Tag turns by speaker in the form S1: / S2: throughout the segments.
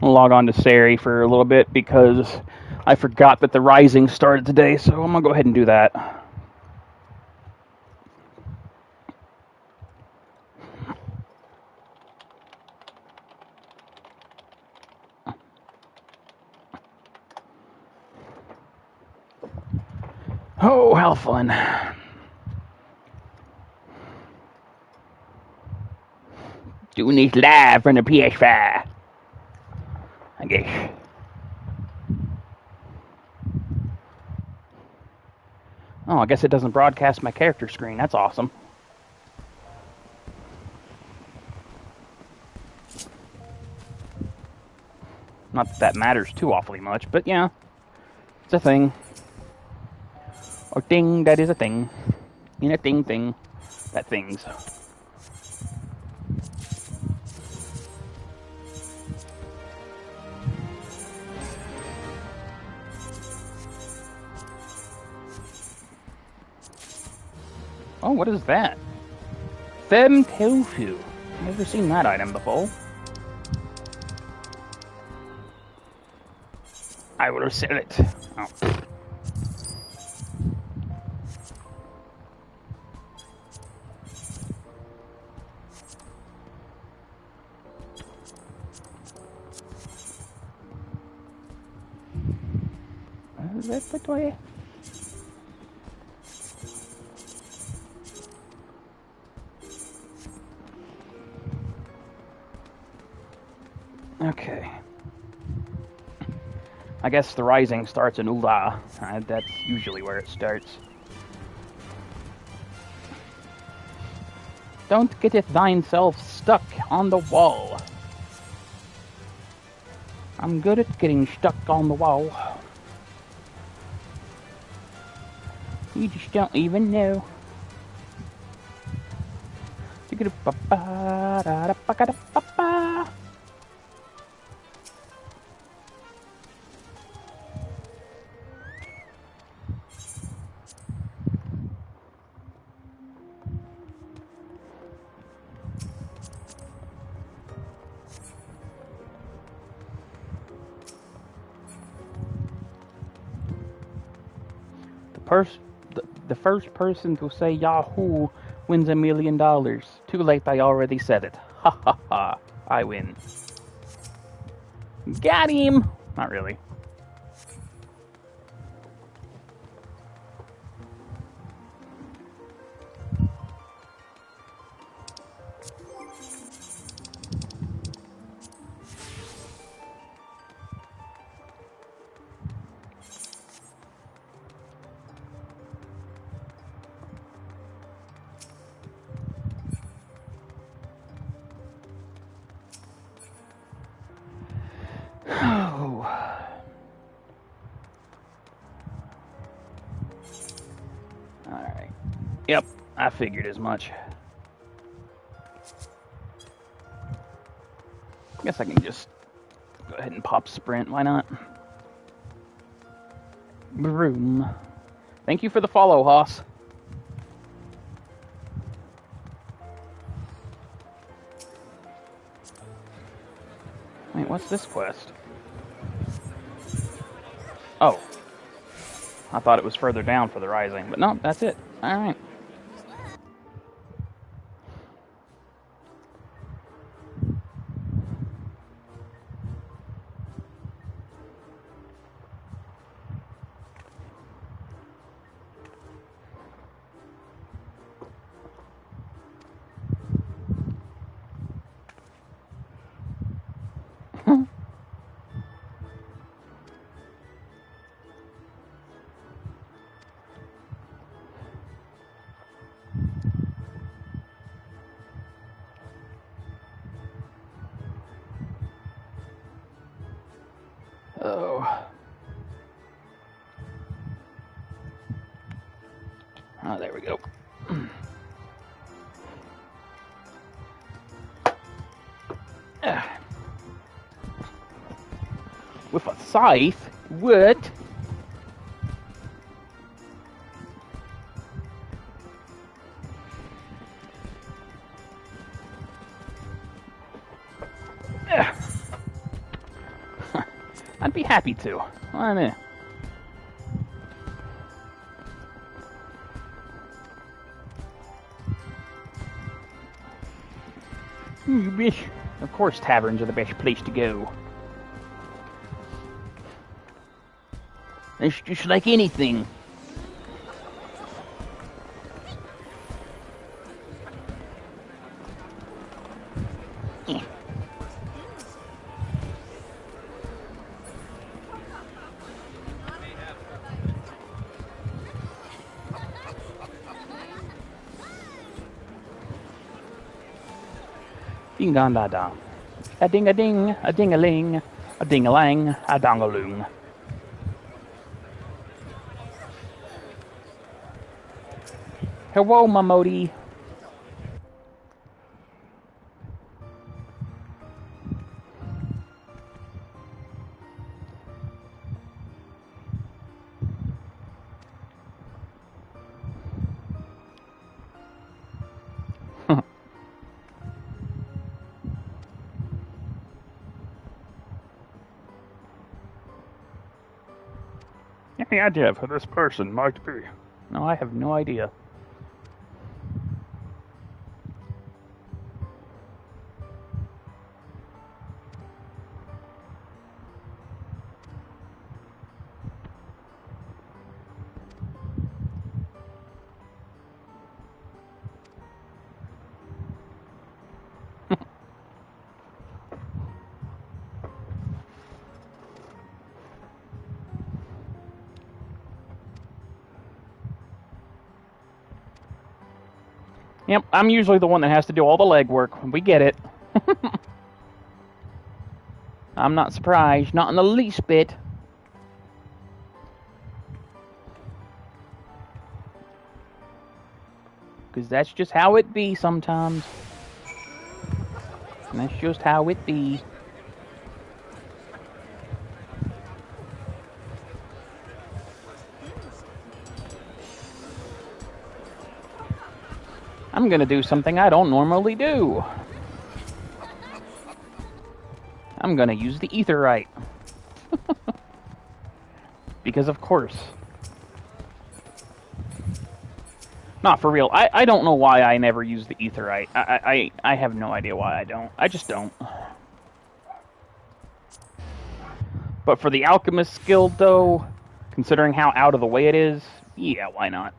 S1: I'll log on to Sari for a little bit because I forgot that the Rising started today, so I'm going to go ahead and do that. Oh, how fun. Doing this live from the PS5. I guess. Oh, I guess it doesn't broadcast my character screen. That's awesome. Not that that matters too awfully much, but yeah. It's a thing. A thing that is a thing. In a thing that things. Oh, what is that? Fem tofu. Never seen that item before. I will sell it. Oh. Okay. I guess the Rising starts in Ula. That's usually where it starts. Don't get it thine self stuck on the wall. I'm good at getting stuck on the wall. You just don't even know. The first person to say Yahoo wins $1 million. Too late, I already said it. Ha ha ha. I win. Got him! Not really. Alright. Yep, I figured as much. Guess I can just go ahead and pop sprint, why not? Broom. Thank you for the follow, Hoss. Wait, what's this quest? Oh. I thought it was further down for the Rising, but no, that's it. Alright. Oh, there we go. With a scythe? What? Be happy to. I know. Of course, taverns are the best place to go. It's just like anything. Ding dong da da. A ding a ding, a ding a ling, a ding a lang, a dong a loong. Hello, Mamodi. Any idea who this person might be? No, I have no idea. Yep, I'm usually the one that has to do all the legwork. We get it. I'm not surprised, not in the least bit. Because that's just how it be sometimes. And that's just how it be. I'm gonna do something I don't normally do. I'm gonna use the etherite. Because of course. Not for real. I don't know why I never use the etherite. I have no idea why I don't. I just don't. But for the alchemist guild though, considering how out of the way it is, yeah, why not?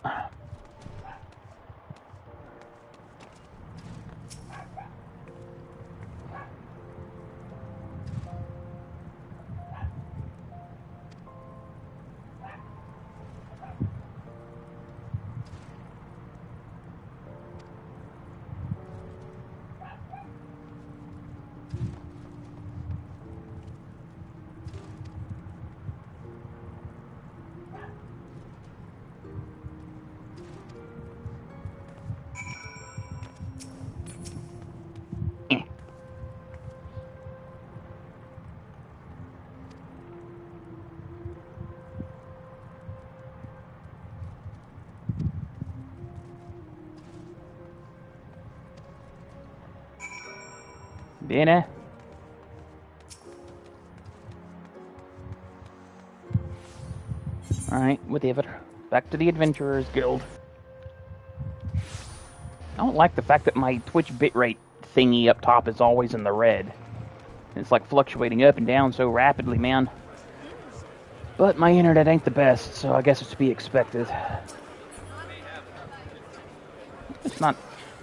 S1: Dinner. Alright, whatever. Back to the Adventurers Guild. I don't like the fact that my Twitch bitrate thingy up top is always in the red. It's like fluctuating up and down so rapidly, man. But my internet ain't the best, so I guess it's to be expected. It's not...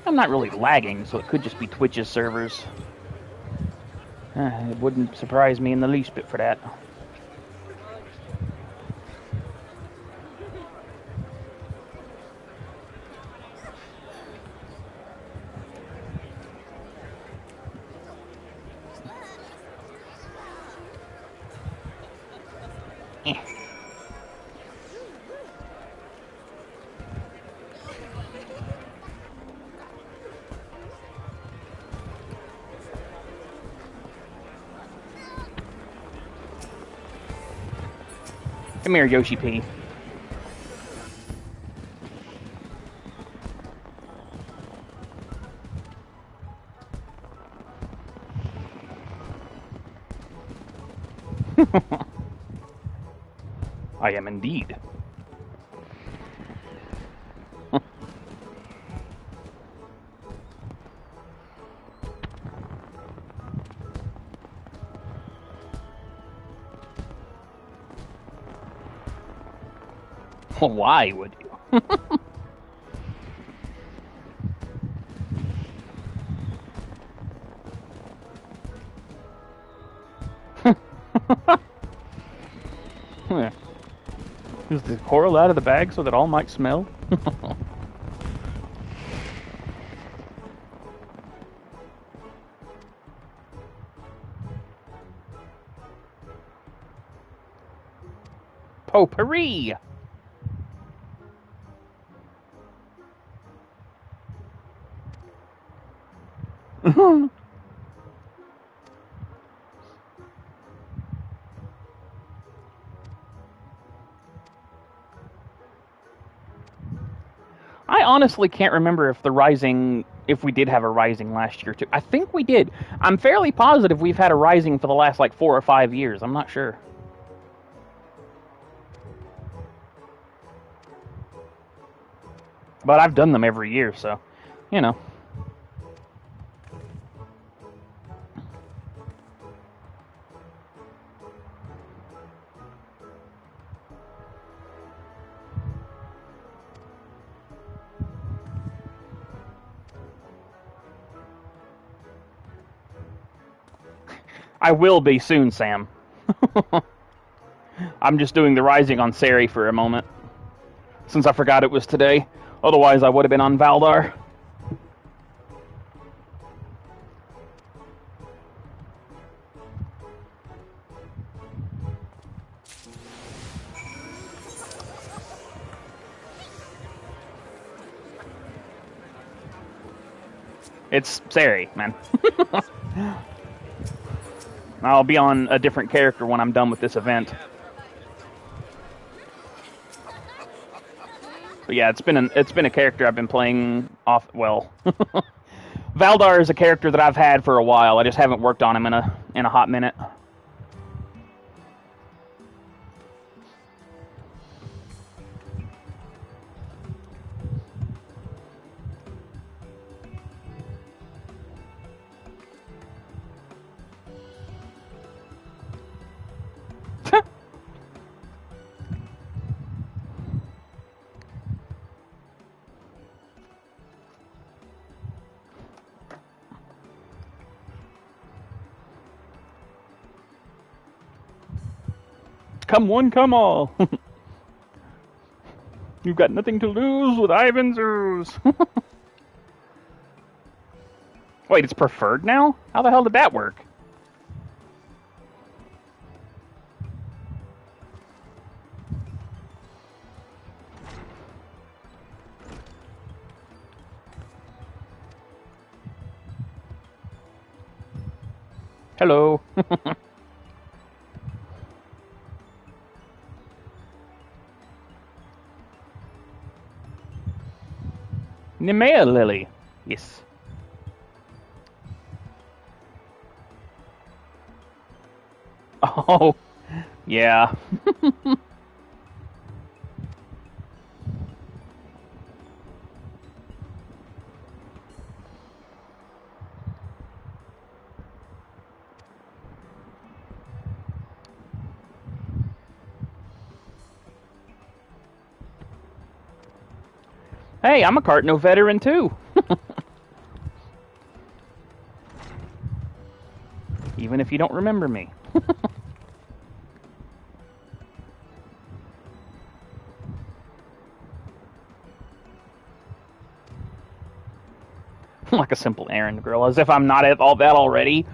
S1: I'm not really lagging, so it could just be Twitch's servers. It wouldn't surprise me in the least bit for that. Come here, Yoshi P. I am indeed. Well, why would you? Is the coral out of the bag so that all might smell? Potpourri! I honestly can't remember if if we did have a Rising last year too. I think we did. I'm fairly positive we've had a Rising for the last like 4 or 5 years. I'm not sure. But I've done them every year, so, you know. I will be soon, Sam. I'm just doing the Rising on Sari for a moment, since I forgot it was today. Otherwise, I would have been on Valdar. It's Sari, man. I'll be on a different character when I'm done with this event. But yeah, it's been a character I've been playing off. Well, Valdar is a character that I've had for a while. I just haven't worked on him in a hot minute. Come one, come all. You've got nothing to lose with Ivan's ooze. Wait, it's preferred now? How the hell did that work? Hello. Nemea Lily. Yes. Oh, yeah. Hey, I'm a Cartno veteran too. Even if you don't remember me. Like a simple errand girl, as if I'm not at all that already.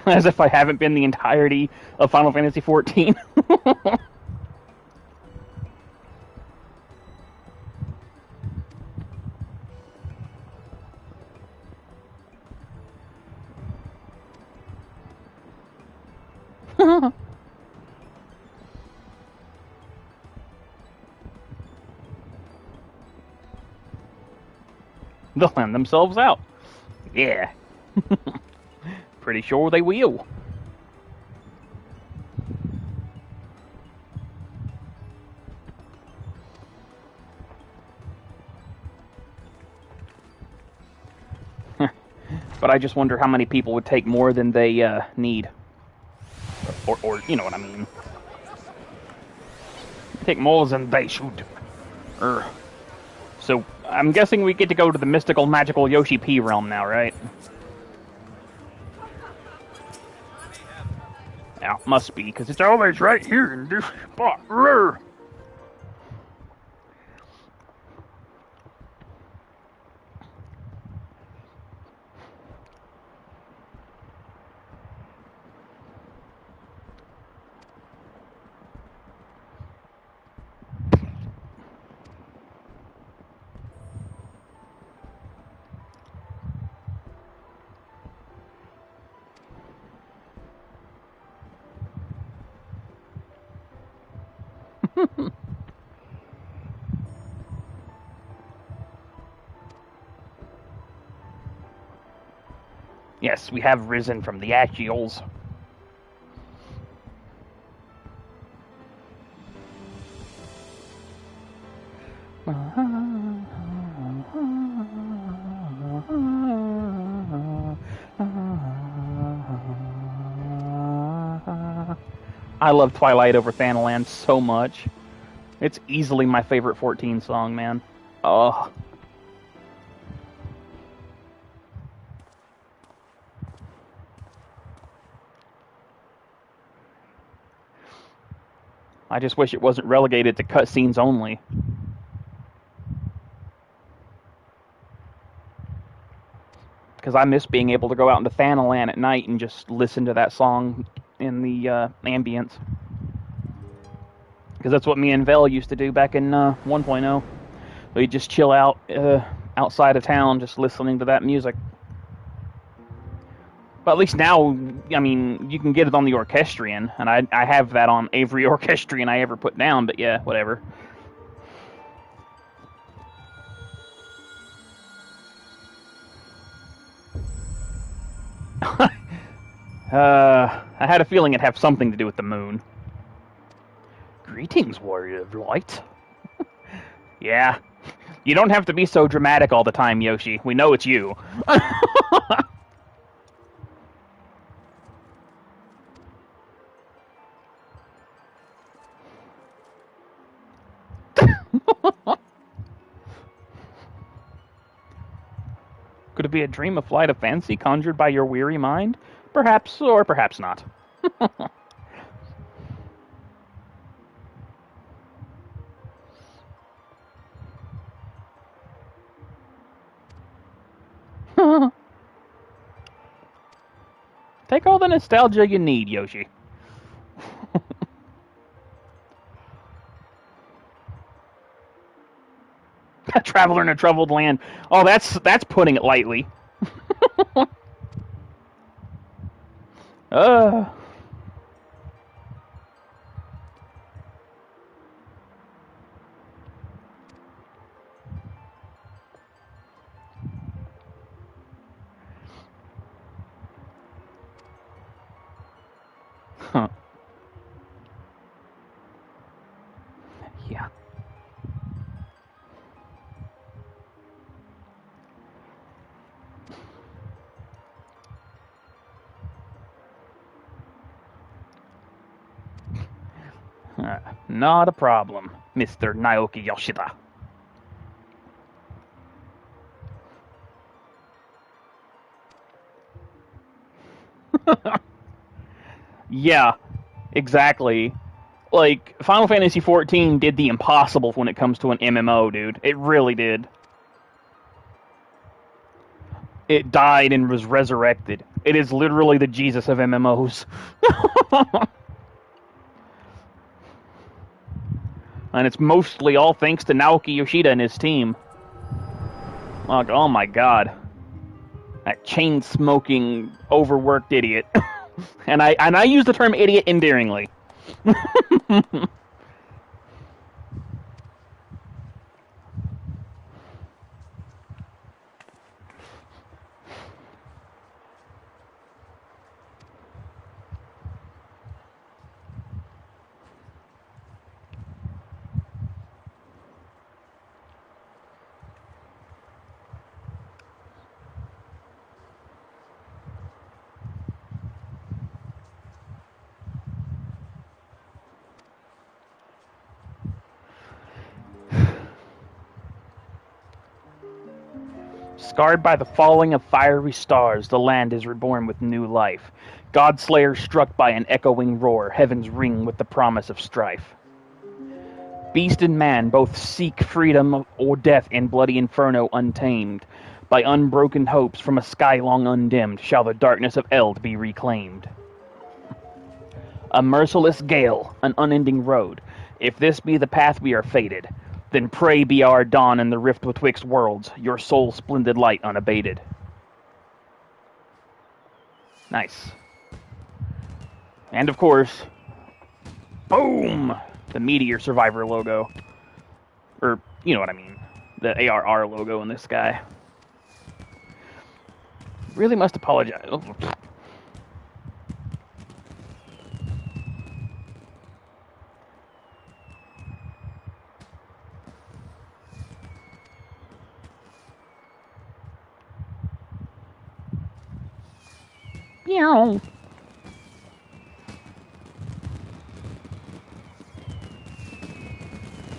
S1: As if I haven't been the entirety of Final Fantasy XIV. They'll lend themselves out. Yeah. Pretty sure they will. But I just wonder how many people would take more than they need. Or you know what I mean. Take more than they should. So, I'm guessing we get to go to the mystical, magical Yoshi P realm now, right? Yeah, must be, because it's always right here in this spot. Yes, we have risen from the ashes. I love Twilight over Thanaland so much. It's easily my favorite 14 song, man. Oh. I just wish it wasn't relegated to cutscenes only. Because I miss being able to go out into Thanaland at night and just listen to that song in the ambience. Because that's what me and Vel used to do back in 1.0. We'd just chill out outside of town just listening to that music. But at least now, I mean, you can get it on the Orchestrion, and I have that on every Orchestrion I ever put down, but yeah, whatever. I had a feeling it'd have something to do with the moon. Greetings, warrior of light. Yeah. You don't have to be so dramatic all the time, Yoshi. We know it's you. Could it be a dream, a flight of fancy conjured by your weary mind? Perhaps, or perhaps not. Take all the nostalgia you need, Yoshi. A traveler in a troubled land. Oh, that's putting it lightly. uh. Huh. Yeah. Not a problem, Mr. Naoki Yoshida. Yeah, exactly. Like, Final Fantasy XIV did the impossible when it comes to an MMO, dude. It really did. It died and was resurrected. It is literally the Jesus of MMOs. And it's mostly all thanks to Naoki Yoshida and his team. Like, oh my god. That chain-smoking, overworked idiot. and I use the term idiot endearingly. Scarred by the falling of fiery stars, the land is reborn with new life. Godslayer struck by an echoing roar, heavens ring with the promise of strife. Beast and man both seek freedom or death in bloody inferno untamed. By unbroken hopes from a sky long undimmed shall the darkness of Eld be reclaimed. A merciless gale, an unending road. If this be the path we are fated, then pray be our dawn in the rift betwixt worlds, your soul's splendid light unabated. Nice. And of course, boom! The Meteor Survivor logo. Or, you know what I mean. The ARR logo in this guy. Really must apologize. Oh. Meow.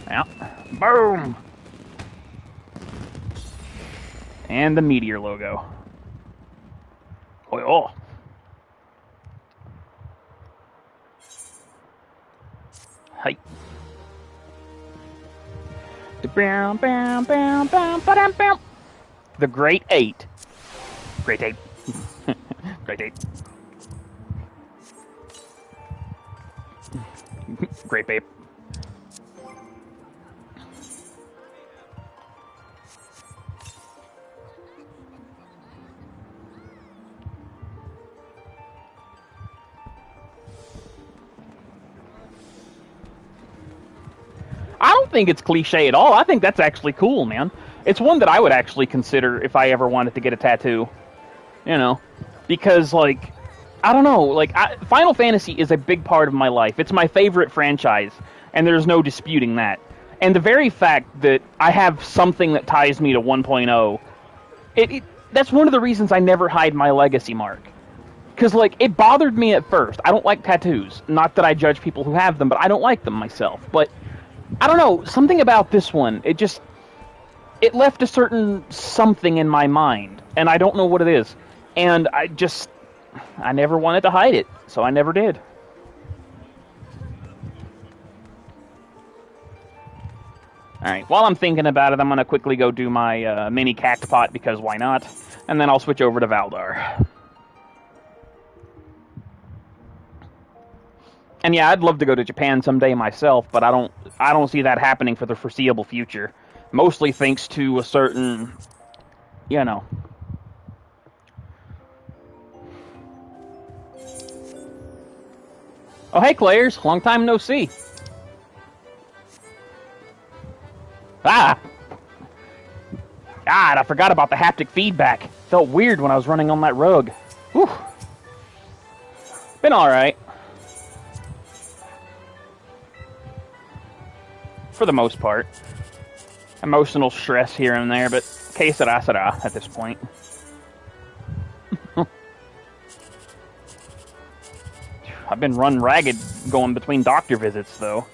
S1: Yeah. Boom! And the Meteor logo. Oh. Hi. The Great Eight. Great Eight. Great Eight. Great Babe. I don't think it's cliche at all. I think that's actually cool, man. It's one that I would actually consider if I ever wanted to get a tattoo. You know? Because, like, I don't know. Like, Final Fantasy is a big part of my life. It's my favorite franchise, and there's no disputing that. And the very fact that I have something that ties me to 1.0, that's one of the reasons I never hide my legacy mark. Because, like, it bothered me at first. I don't like tattoos. Not that I judge people who have them, but I don't like them myself. But I don't know, something about this one, it left a certain something in my mind, and I don't know what it is. And I never wanted to hide it, so I never did. Alright, while I'm thinking about it, I'm going to quickly go do my mini cactpot, because why not? And then I'll switch over to Valdar. And yeah, I'd love to go to Japan someday myself, but I don't see that happening for the foreseeable future. Mostly thanks to a certain, you know. Oh, hey, Claire's. Long time no see. Ah! God, I forgot about the haptic feedback. Felt weird when I was running on that rug. Whew. Been alright. For the most part. Emotional stress here and there, but que sera sera at this point. I've been run ragged going between doctor visits, though.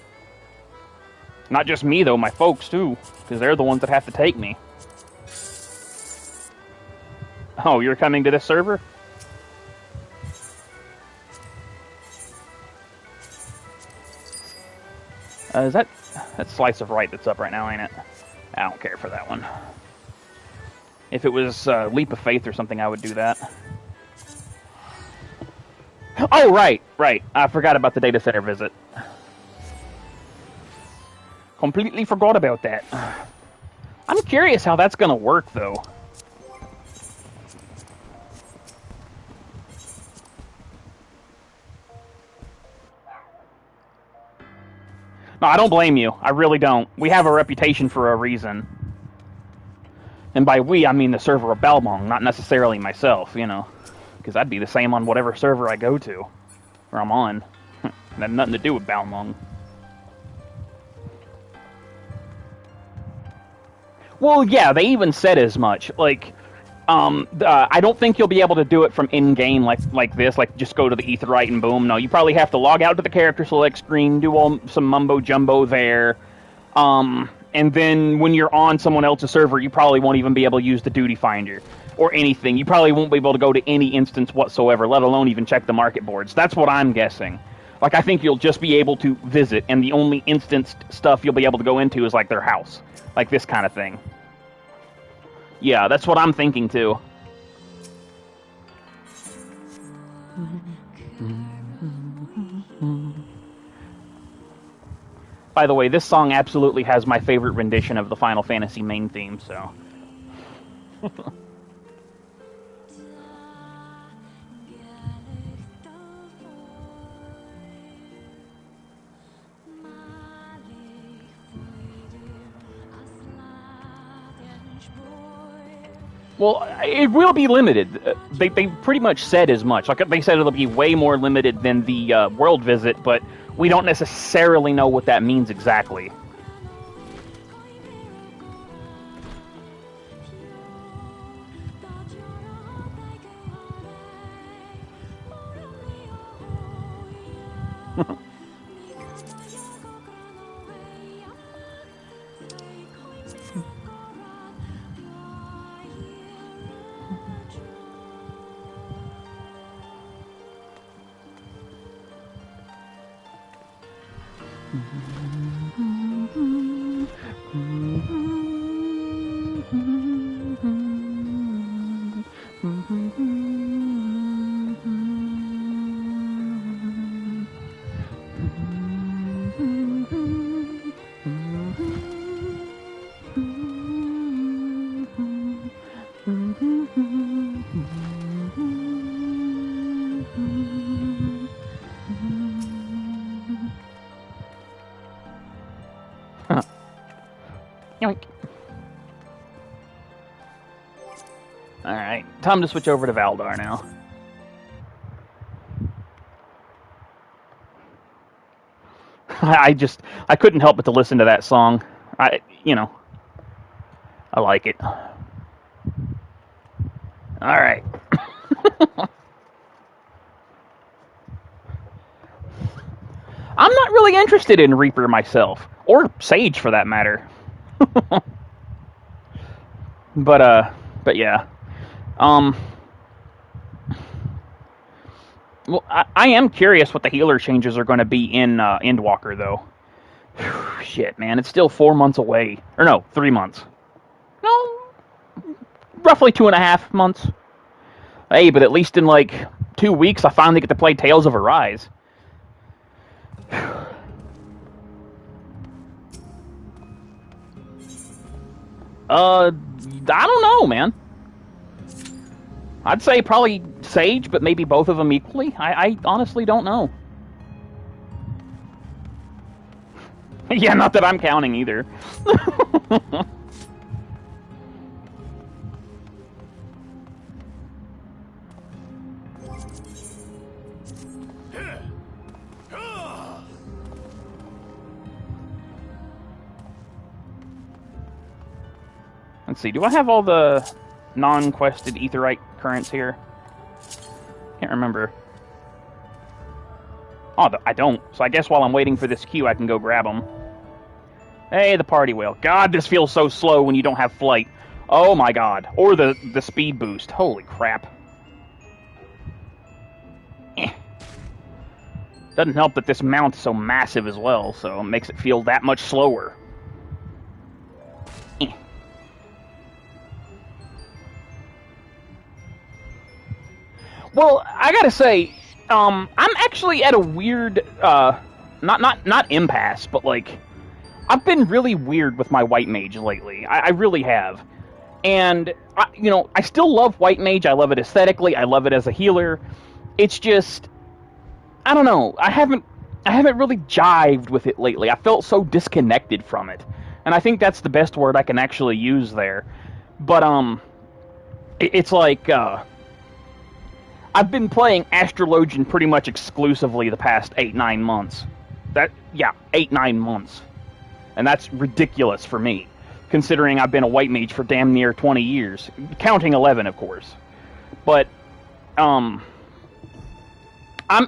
S1: Not just me, though, my folks, too, because they're the ones that have to take me. Oh, you're coming to this server? Is that Slice of Right that's up right now, ain't it? I don't care for that one. If it was Leap of Faith or something, I would do that. Oh, right. I forgot about the data center visit. Completely forgot about that. I'm curious how that's gonna work, though. No, I don't blame you. I really don't. We have a reputation for a reason. And by we, I mean the server of Balmong, not necessarily myself, you know. Because I'd be the same on whatever server I go to. Or I'm on. It had nothing to do with Balmong. Well, yeah, they even said as much. Like, I don't think you'll be able to do it from in-game like this, like just go to the Aetheryte and boom. No, you probably have to log out to the character select screen, do some mumbo-jumbo there, and then when you're on someone else's server, you probably won't even be able to use the duty finder or anything. You probably won't be able to go to any instance whatsoever, let alone even check the market boards. That's what I'm guessing. Like, I think you'll just be able to visit, and the only instanced stuff you'll be able to go into is, like, their house. Like, this kind of thing. Yeah, that's what I'm thinking, too. By the way, this song absolutely has my favorite rendition of the Final Fantasy main theme, so... Well, it will be limited. They pretty much said as much. Like, they said it'll be way more limited than the world visit, but we don't necessarily know what that means exactly. Yoink. Alright, time to switch over to Valdar now. I couldn't help but to listen to that song. I like it. Alright. I'm not really interested in Reaper myself, or Sage for that matter. But yeah. Well, I am curious what the healer changes are going to be in Endwalker, though. Shit, man, it's still 4 months away. Or no, 3 months. No, roughly 2.5 months. Hey, but at least in, like, 2 weeks, I finally get to play Tales of Arise. I don't know, man. I'd say probably Sage, but maybe both of them equally. I honestly don't know. Yeah, not that I'm counting either. Let's see, do I have all the non-quested Aetheryte currents here? Can't remember. Oh, I don't. So I guess while I'm waiting for this queue, I can go grab them. Hey, the party whale. God, this feels so slow when you don't have flight. Oh my god. Or the speed boost. Holy crap. Doesn't help that this mount is so massive as well, so it makes it feel that much slower. Well, I gotta say, I'm actually at a weird, not impasse, but like, I've been really weird with my White Mage lately. I really have. And, I still love White Mage. I love it aesthetically. I love it as a healer. It's just, I don't know. I haven't really jived with it lately. I felt so disconnected from it. And I think that's the best word I can actually use there. But, it's like, I've been playing Astrologian pretty much exclusively the past 8-9 months. 8-9 months. And that's ridiculous for me, considering I've been a White Mage for damn near 20 years. Counting 11, of course. But, I'm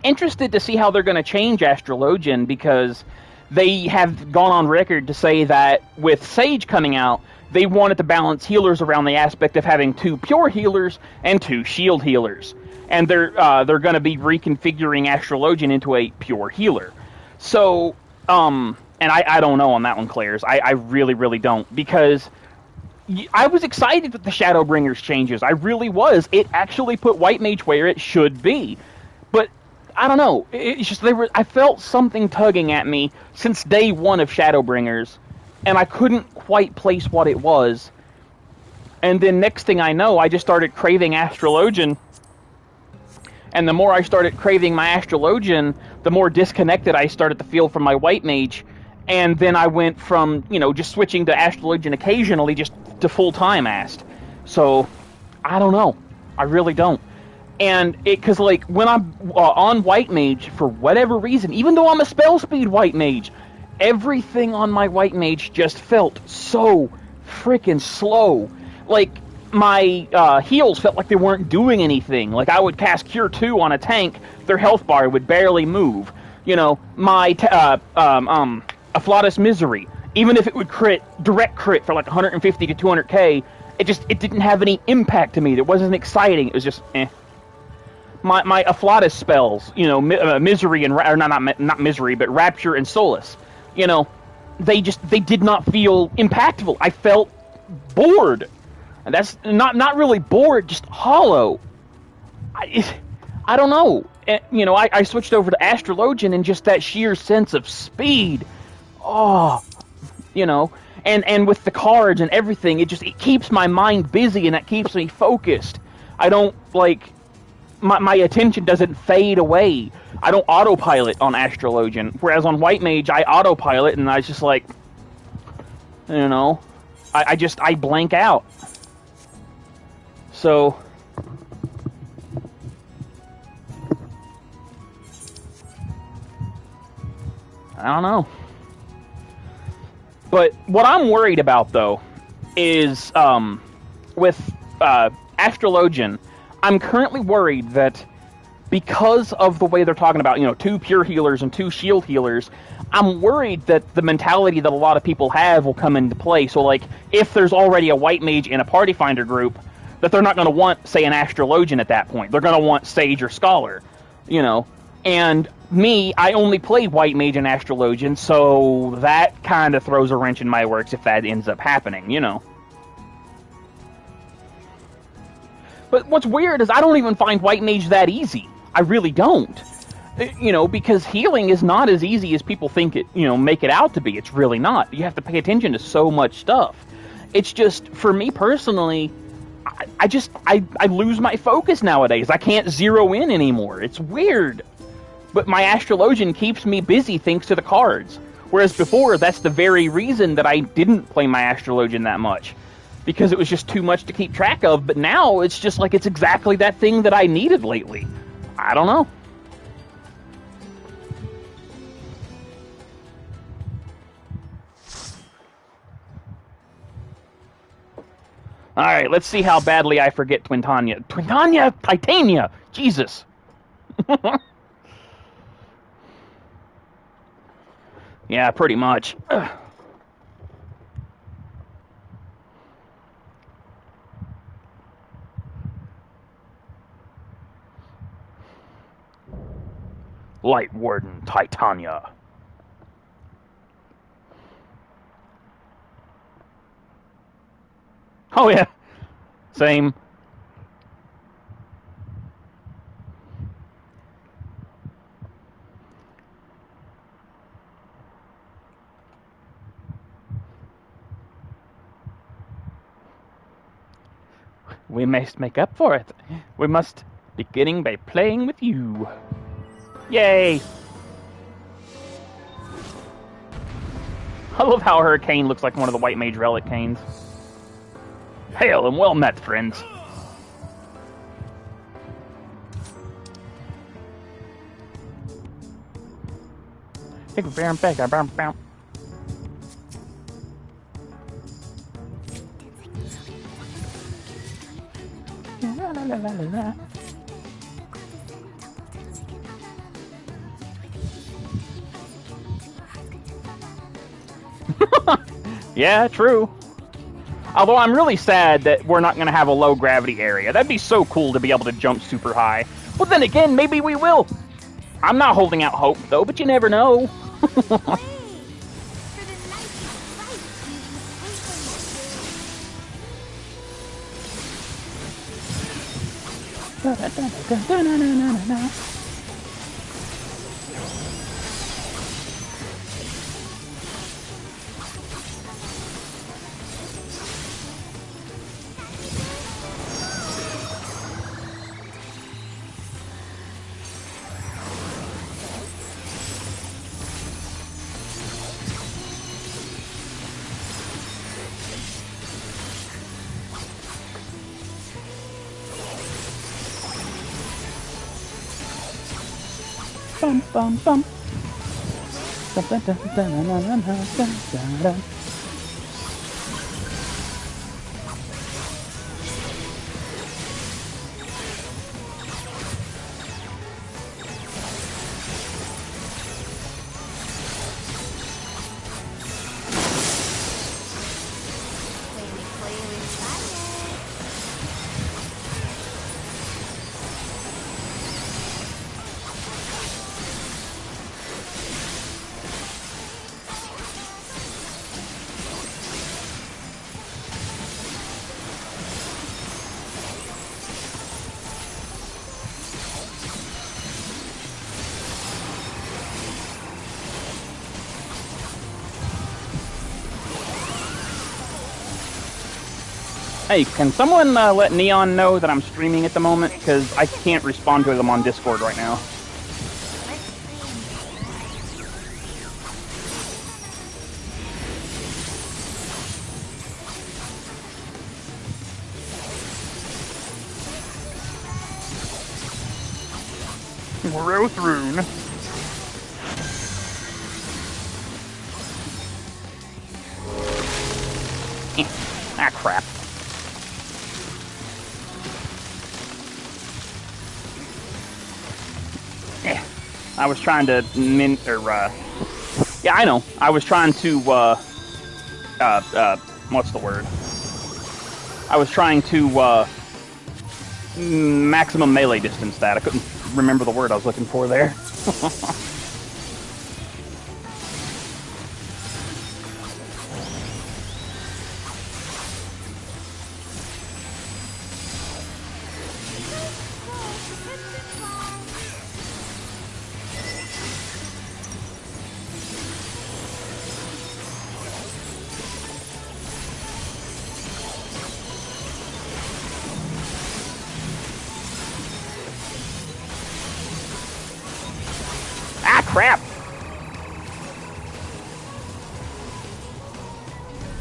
S1: interested to see how they're going to change Astrologian, because they have gone on record to say that with Sage coming out, they wanted to balance healers around the aspect of having 2 pure healers and 2 shield healers. And they're going to be reconfiguring Astrologian into a pure healer. So, and I don't know on that one, Claire's. I really, really don't. Because I was excited with the Shadowbringers changes. I really was. It actually put White Mage where it should be. But I don't know. It's just I felt something tugging at me since day one of Shadowbringers, and I couldn't quite place what it was. And then next thing I know, I just started craving Astrologian. And the more I started craving my Astrologian, the more disconnected I started to feel from my White Mage. And then I went from, just switching to Astrologian occasionally just to full-time Ast. So, I don't know. I really don't. And because, when I'm on White Mage, for whatever reason, even though I'm a spell speed White Mage, everything on my White Mage just felt so freaking slow. My heals felt like they weren't doing anything. I would cast Cure 2 on a tank, their health bar would barely move. My Afflatus Misery, even if it would direct crit for 150 to 200k, it didn't have any impact to me. It wasn't exciting. It was just eh. My Afflatus spells, Misery and or not Misery, but Rapture and Solace, they did not feel impactful. I felt bored. And that's not really bored, just hollow. I don't know. I switched over to Astrologian and just that sheer sense of speed. Oh, and with the cards and everything, it keeps my mind busy and that keeps me focused. I don't, my attention doesn't fade away. I don't autopilot on Astrologian, whereas on White Mage, I autopilot and I just I blank out. So, I don't know. But what I'm worried about, though, is with Astrologian, I'm currently worried that because of the way they're talking about, 2 pure healers and 2 shield healers, I'm worried that the mentality that a lot of people have will come into play. So, if there's already a White Mage in a Party Finder group, that they're not going to want, say, an Astrologian at that point. They're going to want Sage or Scholar, And me, I only play White Mage and Astrologian, so that kind of throws a wrench in my works if that ends up happening, But what's weird is I don't even find White Mage that easy. I really don't. Because healing is not as easy as people think it, make it out to be. It's really not. You have to pay attention to so much stuff. It's just, for me personally, I lose my focus nowadays. I can't zero in anymore. It's weird. But my Astrologian keeps me busy thanks to the cards. Whereas before, that's the very reason that I didn't play my Astrologian that much. Because it was just too much to keep track of. But now, it's just it's exactly that thing that I needed lately. I don't know. Alright, let's see how badly I forget Twintania. Twintania! Titania! Jesus! Yeah, pretty much. Ugh. Light Warden Titania. Oh yeah, same. We must make up for it. We must beginning by playing with you. Yay! I love how her cane looks like one of the White Mage relic canes. Hail and well met, friends. Yeah, true. Although I'm really sad that we're not going to have a low gravity area. That'd be so cool to be able to jump super high. Well, then again, maybe we will. I'm not holding out hope, though, but you never know. Bum, bum, bum. Hey, can someone let Neon know that I'm streaming at the moment? Because I can't respond to them on Discord right now. Growth rune. Ah, crap. I was trying to yeah, I know. I was trying to, what's the word? I was trying to, maximum melee distance that. I couldn't remember the word I was looking for there. Crap!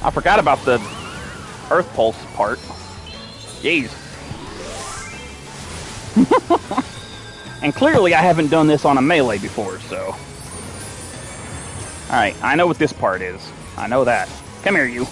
S1: I forgot about the Earth Pulse part. Jeez. And clearly I haven't done this on a melee before, so... Alright, I know what this part is. I know that. Come here, you.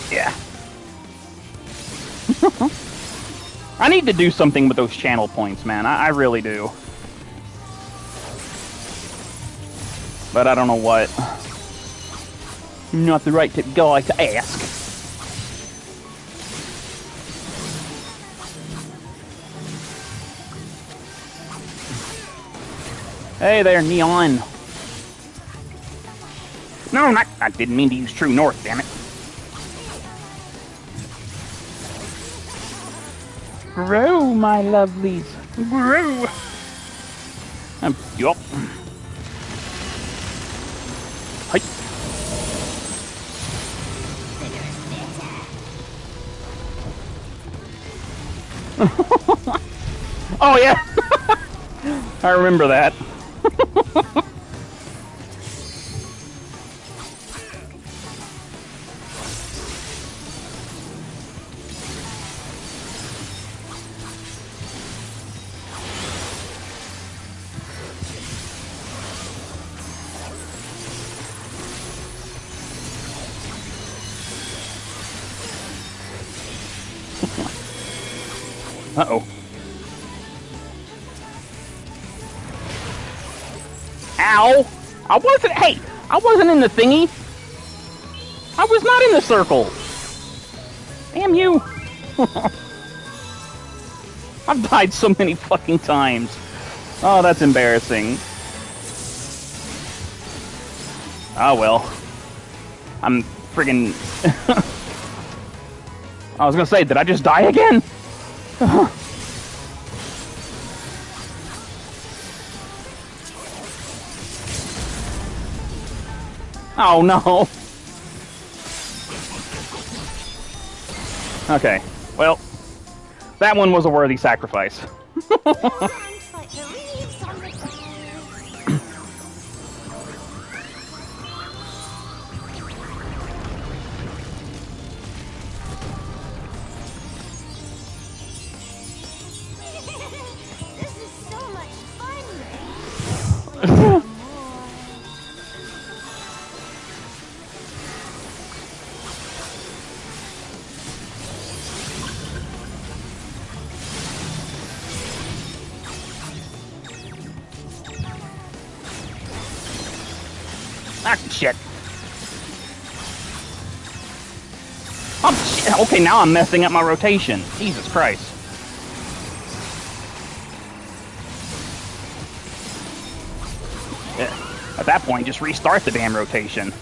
S1: Yeah. I need to do something with those channel points, man. I really do. But I don't know what. I'm not the right type of guy to ask. Hey there, Neon. No, not. I didn't mean to use True North, damn it. Grow, my lovelies. Grow. Yup. Hi. Oh, yeah. I remember that. Uh-oh. Ow! I wasn't in the thingy! I was not in the circle! Damn you! I've died so many fucking times. Oh, that's embarrassing. Oh well. I'm friggin... I was gonna say, did I just die again? Oh no! Okay, well, that one was a worthy sacrifice.
S2: This is so much fun!
S1: Ah, shit. Oh, shit. Okay, now I'm messing up my rotation. Jesus Christ. Yeah. At that point, just restart the damn rotation.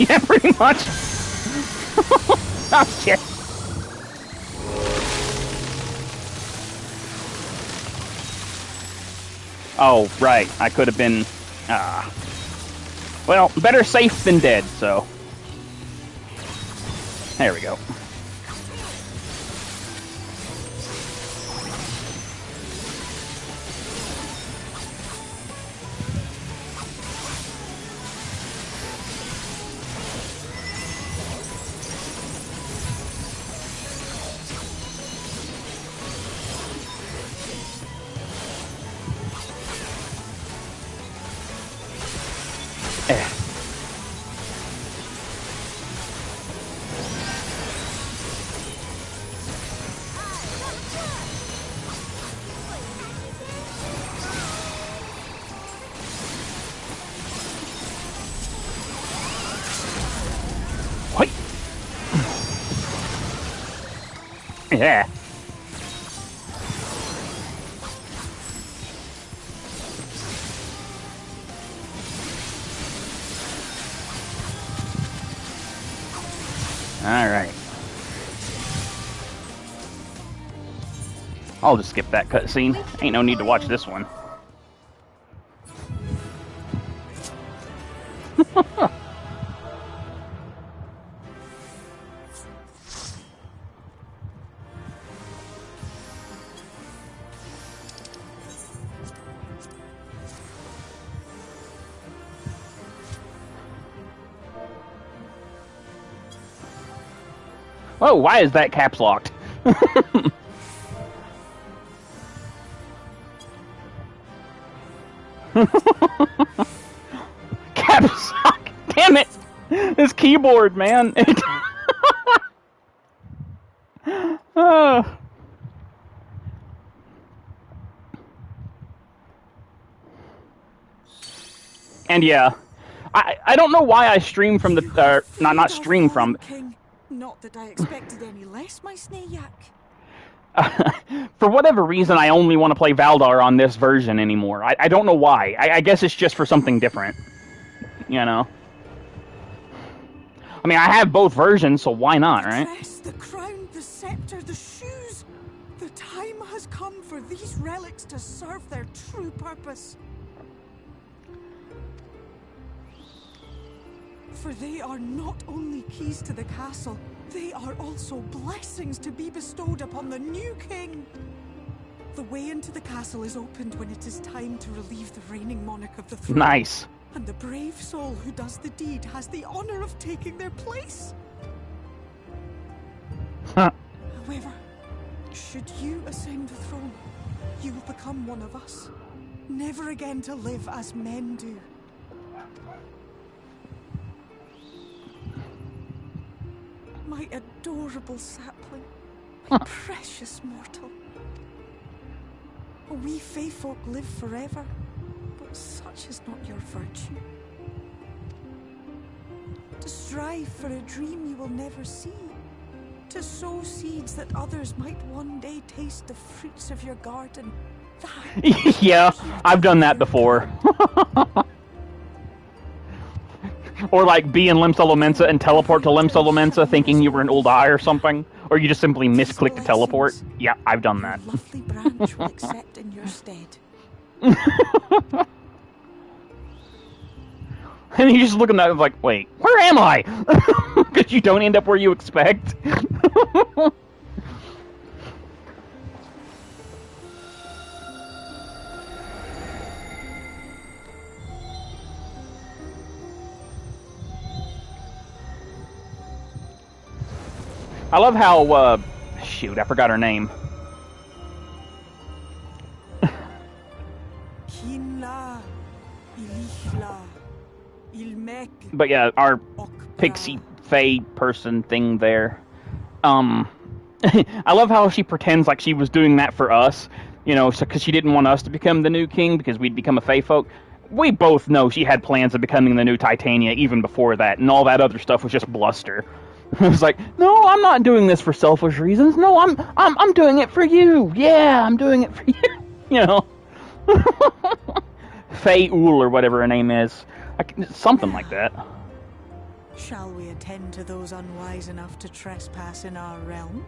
S1: Yeah, pretty much. Oh, shit. Oh, right. I could have been... Well, better safe than dead, so... There we go. Yeah. Alright. I'll just skip that cutscene. Ain't no need to watch this one. Whoa, why is that caps locked? Caps lock! Damn it! This keyboard, man. Oh. And yeah, I don't know why I stream from the not stream from.
S3: Not that I expected any less, my Snayak.
S1: For whatever reason, I only want to play Valdar on this version anymore. I don't know why. I guess it's just for something different. You know? I mean, I have both versions, so why not, right?
S3: The crest, the crown, the scepter, the shoes. The time has come for these relics to serve their true purpose. For they are not only keys to the castle, they are also blessings to be bestowed upon the new king. The way into the castle is opened when it is time to relieve the reigning monarch of the throne.
S1: Nice.
S3: And the brave soul who does the deed has the honor of taking their place.
S1: Huh.
S3: However, should you ascend the throne, you will become one of us, never again to live as men do. My adorable sapling. My precious mortal. We Fae folk live forever, but such is not your virtue. To strive for a dream you will never see. To sow seeds that others might one day taste the fruits of your garden. That
S1: Yeah, I've done that before. Or like be in Limsolo Mensa and teleport to Limsolo Mensa thinking you were an old eye or something. Or you just simply misclick to teleport. Yeah, I've done that.
S3: Your lovely branch will accept in your stead.
S1: And you just look at that and like, wait, where am I? Because you don't end up where you expect. I love how, shoot, I forgot her name. But yeah, our pixie fae person thing there. I love how she pretends like she was doing that for us, you know, because she didn't want us to become the new king because we'd become a fae folk. We both know she had plans of becoming the new Titania even before that, and all that other stuff was just bluster. It was like, no, I'm not doing this for selfish reasons. No, I'm doing it for you. Yeah, I'm doing it for you. You know, Fae Ul or whatever her name is, something like that.
S3: Shall we attend to those unwise enough to trespass in our realm?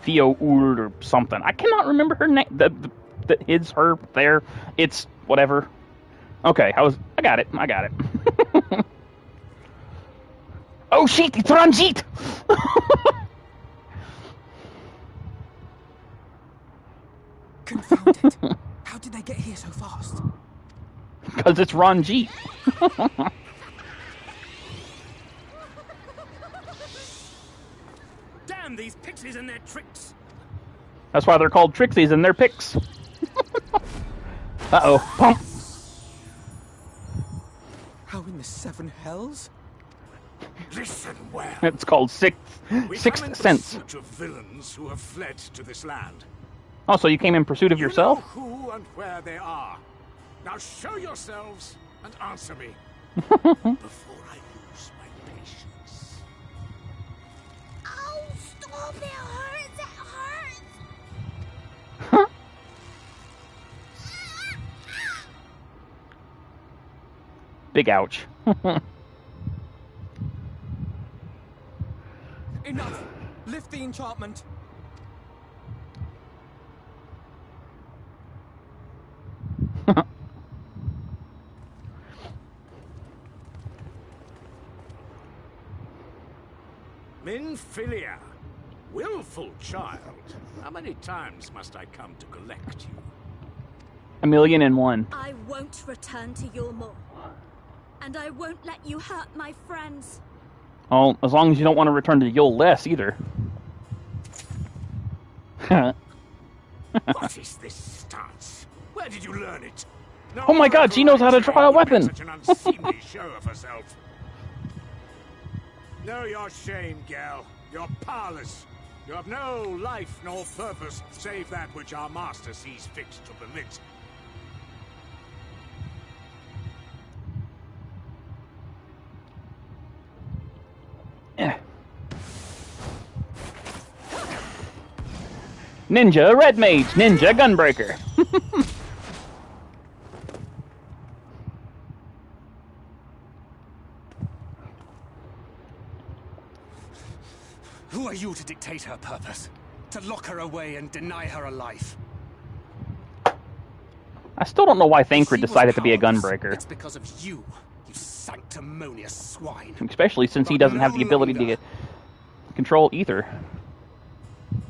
S1: Theo Ul or something. I cannot remember her name. The his, her, there. It's whatever. Okay, I got it. Oh shit, it's Ranjit!
S3: Confound it. How did they get here so fast?
S1: Because it's Ranjit.
S2: Damn these pixies and their tricks!
S1: That's why they're called Trixies and they're Pix. Uh-oh, pump!
S4: How in the seven hells?
S2: Listen well.
S1: It's called Sixth Sense.
S2: Of villains who have fled to this land.
S1: Oh, so you came in pursuit of yourself?
S2: You know who and where they are. Now show yourselves and answer me before I lose my patience.
S5: Oh, stop! It hurts! It hurts!
S1: Big ouch.
S4: Enough! Lift the enchantment!
S2: Minfilia, willful child. How many times must I come to collect you?
S1: 1,000,001.
S5: I won't return to Yulmore. And I won't let you hurt my friends.
S1: Oh, as long as you don't want to return to Yule less either.
S2: What is this stance? Where did you learn it? No,
S1: Oh my god, she knows how to draw a weapon!
S2: Such an unseemly show of herself. Know your shame, gal. You're powerless. You have no life nor purpose save that which our master sees fit to permit.
S1: Ninja Red Mage, Ninja Gunbreaker.
S4: Who are you to dictate her purpose? To lock her away and deny her a life?
S1: I still don't know why Thancred
S4: She was
S1: decided to be a
S4: powerless.
S1: gunbreaker.
S4: It's because of you, you sanctimonious swine.
S1: Especially since he doesn't have the ability to control ether.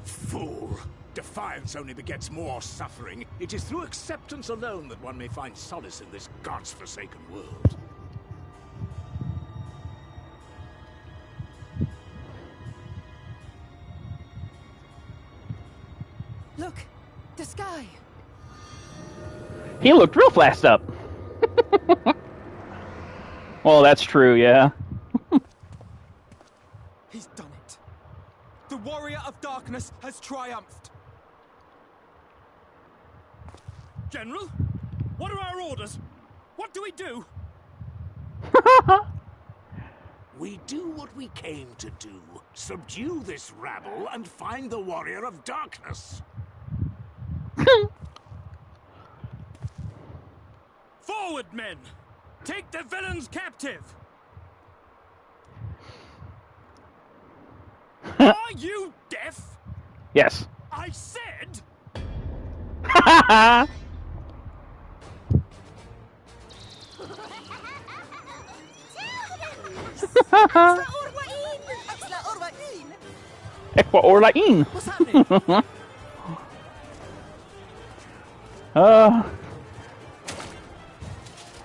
S2: Fool! Defiance only begets more suffering. It is through acceptance alone that one may find solace in this god's-forsaken world.
S3: Look, the sky.
S1: He looked real flashed up. Well, that's true, yeah.
S4: darkness has triumphed.
S6: General, what are our orders? What do we do?
S2: We do what we came to do. Subdue this rabble and find the Warrior of Darkness.
S6: Forward, men! Take the villains captive! Are you deaf?
S1: Yes.
S6: I said...
S1: Equa Orlain.
S3: What's happening?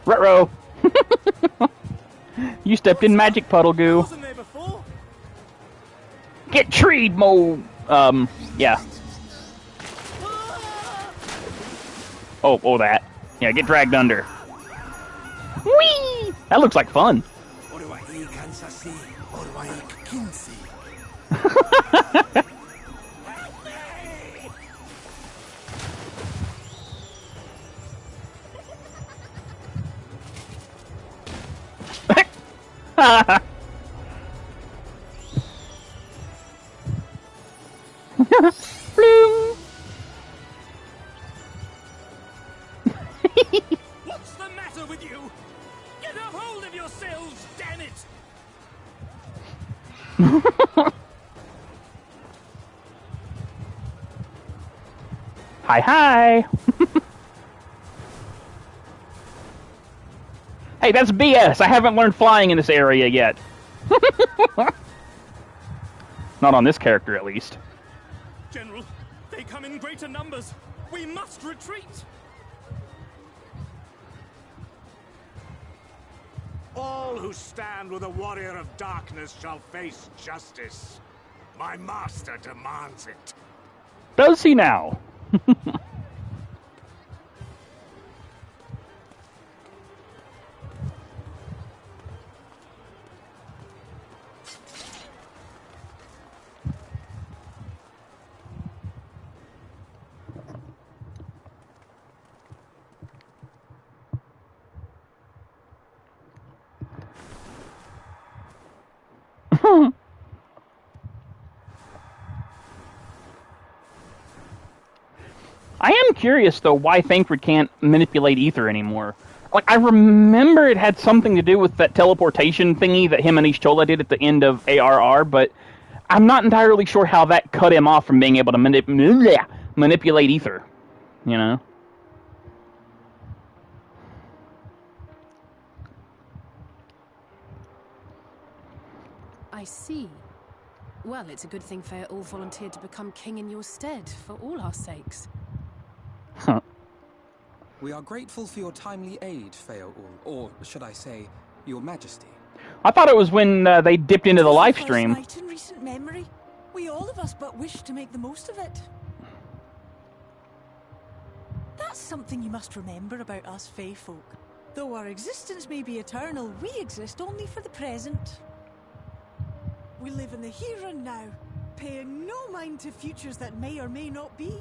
S1: Retro. You stepped in magic puddle goo.
S6: Wasn't there before?
S1: Get treed, Mo. Yeah. Oh, that. Yeah, get dragged under. Whee! That looks like fun. Bloom.
S6: What's the matter with you? Get a hold of yourselves, damn it!
S1: Hi. Hey, that's BS. I haven't learned flying in this area yet. Not on this character, at least.
S6: General, they come in greater numbers. We must retreat.
S2: All who stand with the Warrior of Darkness shall face justice. My master demands it.
S1: Does he now? I am curious, though, why Thancred can't manipulate ether anymore. Like, I remember it had something to do with that teleportation thingy that him and Ishtola did at the end of ARR, but I'm not entirely sure how that cut him off from being able to manipulate ether, you know?
S7: I see. Well, it's a good thing Fea all volunteered to become king in your stead, for all our sakes.
S1: Huh.
S8: We are grateful for your timely aid, Fea, or should I say, your majesty.
S1: I thought it was when they dipped into the live stream.
S3: Night in recent memory. We all of us but wish to make the most of it. That's something you must remember about us Fae folk. Though our existence may be eternal, we exist only for the present. We live in the here and now, paying no mind to futures that may or may not be.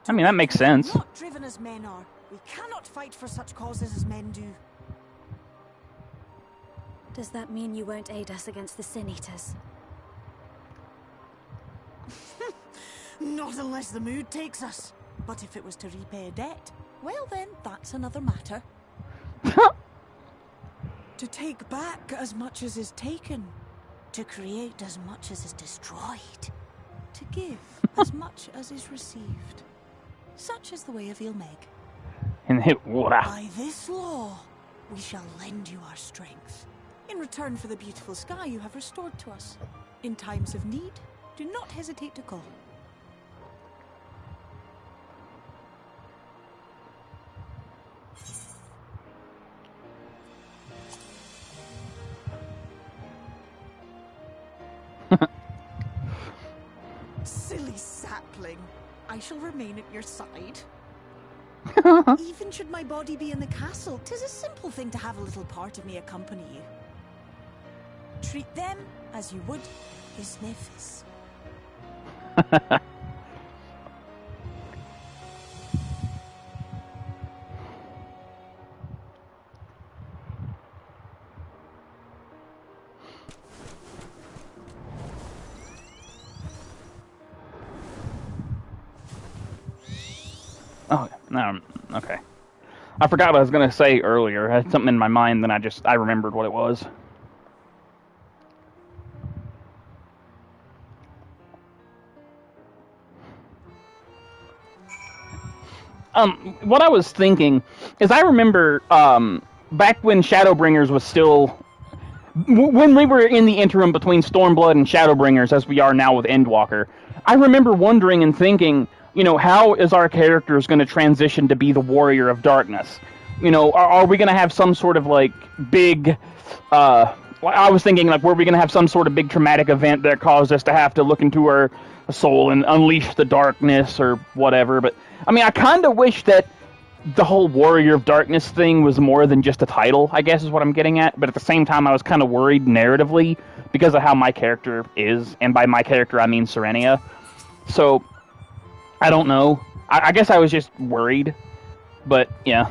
S1: I mean, that makes sense.
S3: Not driven as men are. We cannot fight for such causes as men do.
S5: Does that mean you won't aid us against the Sin Eaters?
S3: Not unless the mood takes us. But if it was to repay a debt, well then, that's another matter. To take back as much as is taken. To create as much as is destroyed. To give as much as is received. Such is the way of Ilmeg.
S1: And hit water.
S3: By this law, we shall lend you our strength. In return for the beautiful sky you have restored to us. In times of need, do not hesitate to call. Silly sapling. I shall remain at your side. Even should my body be in the castle, 'tis a simple thing to have a little part of me accompany you. Treat them as you would his nephis.
S1: Oh, no, okay. I forgot what I was going to say earlier. I had something in my mind, then I remembered what it was. What I was thinking is I remember, back when Shadowbringers was still... When we were in the interim between Stormblood and Shadowbringers, as we are now with Endwalker, I remember wondering and thinking, you know, how is our characters going to transition to be the Warrior of Darkness? You know, are we going to have some sort of, like, big... I was thinking, like, were we going to have some sort of big traumatic event that caused us to have to look into our soul and unleash the darkness or whatever, but... I mean, I kind of wish that the whole Warrior of Darkness thing was more than just a title, I guess is what I'm getting at. But at the same time, I was kind of worried narratively because of how my character is. And by my character, I mean Serenia. So, I don't know. I guess I was just worried. But, yeah.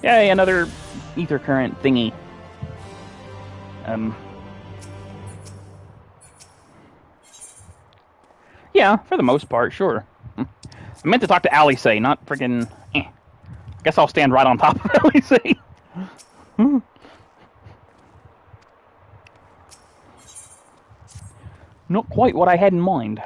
S1: Yay, another ether current thingy. Yeah, for the most part, sure. I meant to talk to Alice, not friggin'... I guess I'll stand right on top of Alice. Not quite what I had in mind.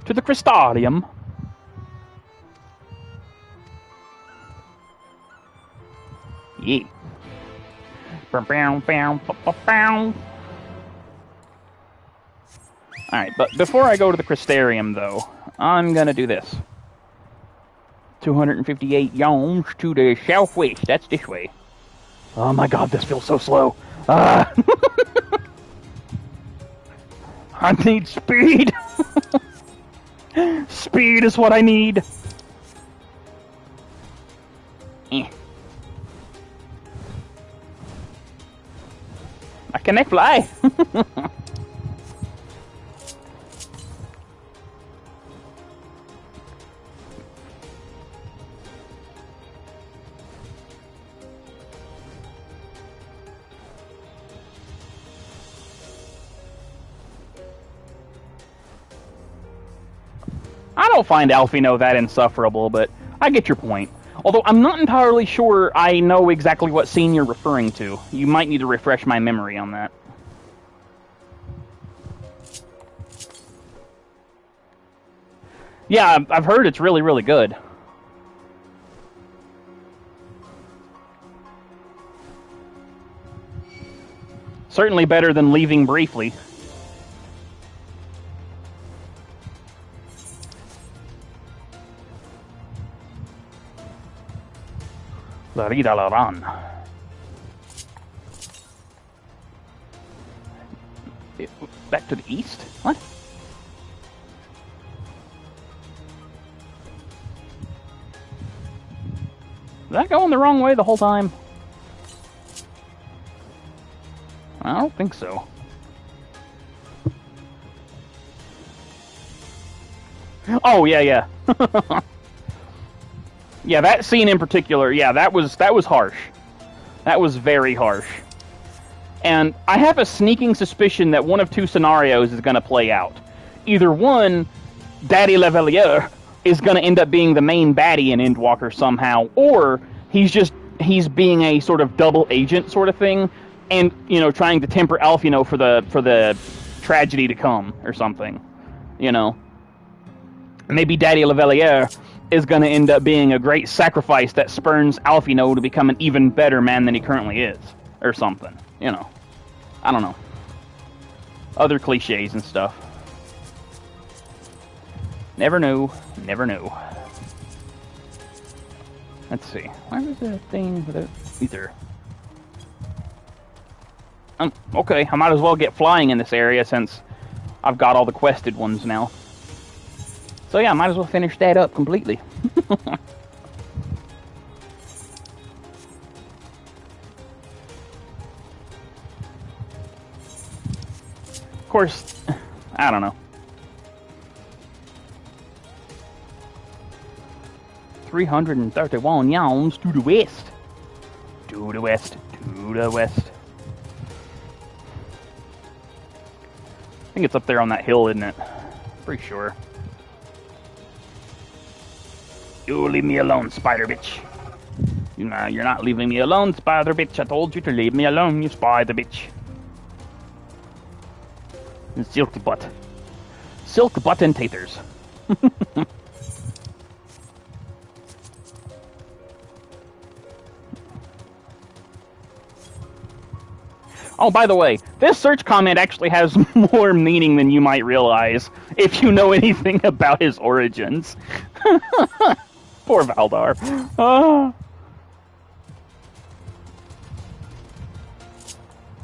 S1: To the Crystarium. Yeah. Alright, but before I go to the Crystarium, though, I'm gonna do this. 258 yawns to the southwest. That's this way. Oh my god, this feels so slow. I need speed. Speed is what I need. I can fly. I don't find Alfino that insufferable, but I get your point. Although I'm not entirely sure I know exactly what scene you're referring to. You might need to refresh my memory on that. Yeah, I've heard it's really, really good. Certainly better than Leaving Briefly. La Rida La Ran. Back to the east? What? Was I going the wrong way the whole time? I don't think so. Oh, yeah. Yeah, that scene in particular, yeah, that was harsh. That was very harsh. And I have a sneaking suspicion that one of two scenarios is going to play out. Either one, Daddy Lavalier is going to end up being the main baddie in Endwalker somehow, or he's being a sort of double agent sort of thing, and, you know, trying to temper Alfino for the tragedy to come, or something. You know? Maybe Daddy Lavalier is going to end up being a great sacrifice that spurns Alfino to become an even better man than he currently is. Or something. You know. I don't know. Other cliches and stuff. Never knew. Never knew. Let's see. Where was the thing with the ether? Okay, I might as well get flying in this area since I've got all the quested ones now. So yeah, I might as well finish that up completely. Of course, I don't know. 331 yawns to the west. To the west. To the west. I think it's up there on that hill, isn't it? Pretty sure. You leave me alone, spider bitch. You're not leaving me alone, spider bitch. I told you to leave me alone, you spider bitch. And silk butt. Silk butt and taters. Oh, by the way, this search comment actually has more meaning than you might realize if you know anything about his origins. Poor Valdar.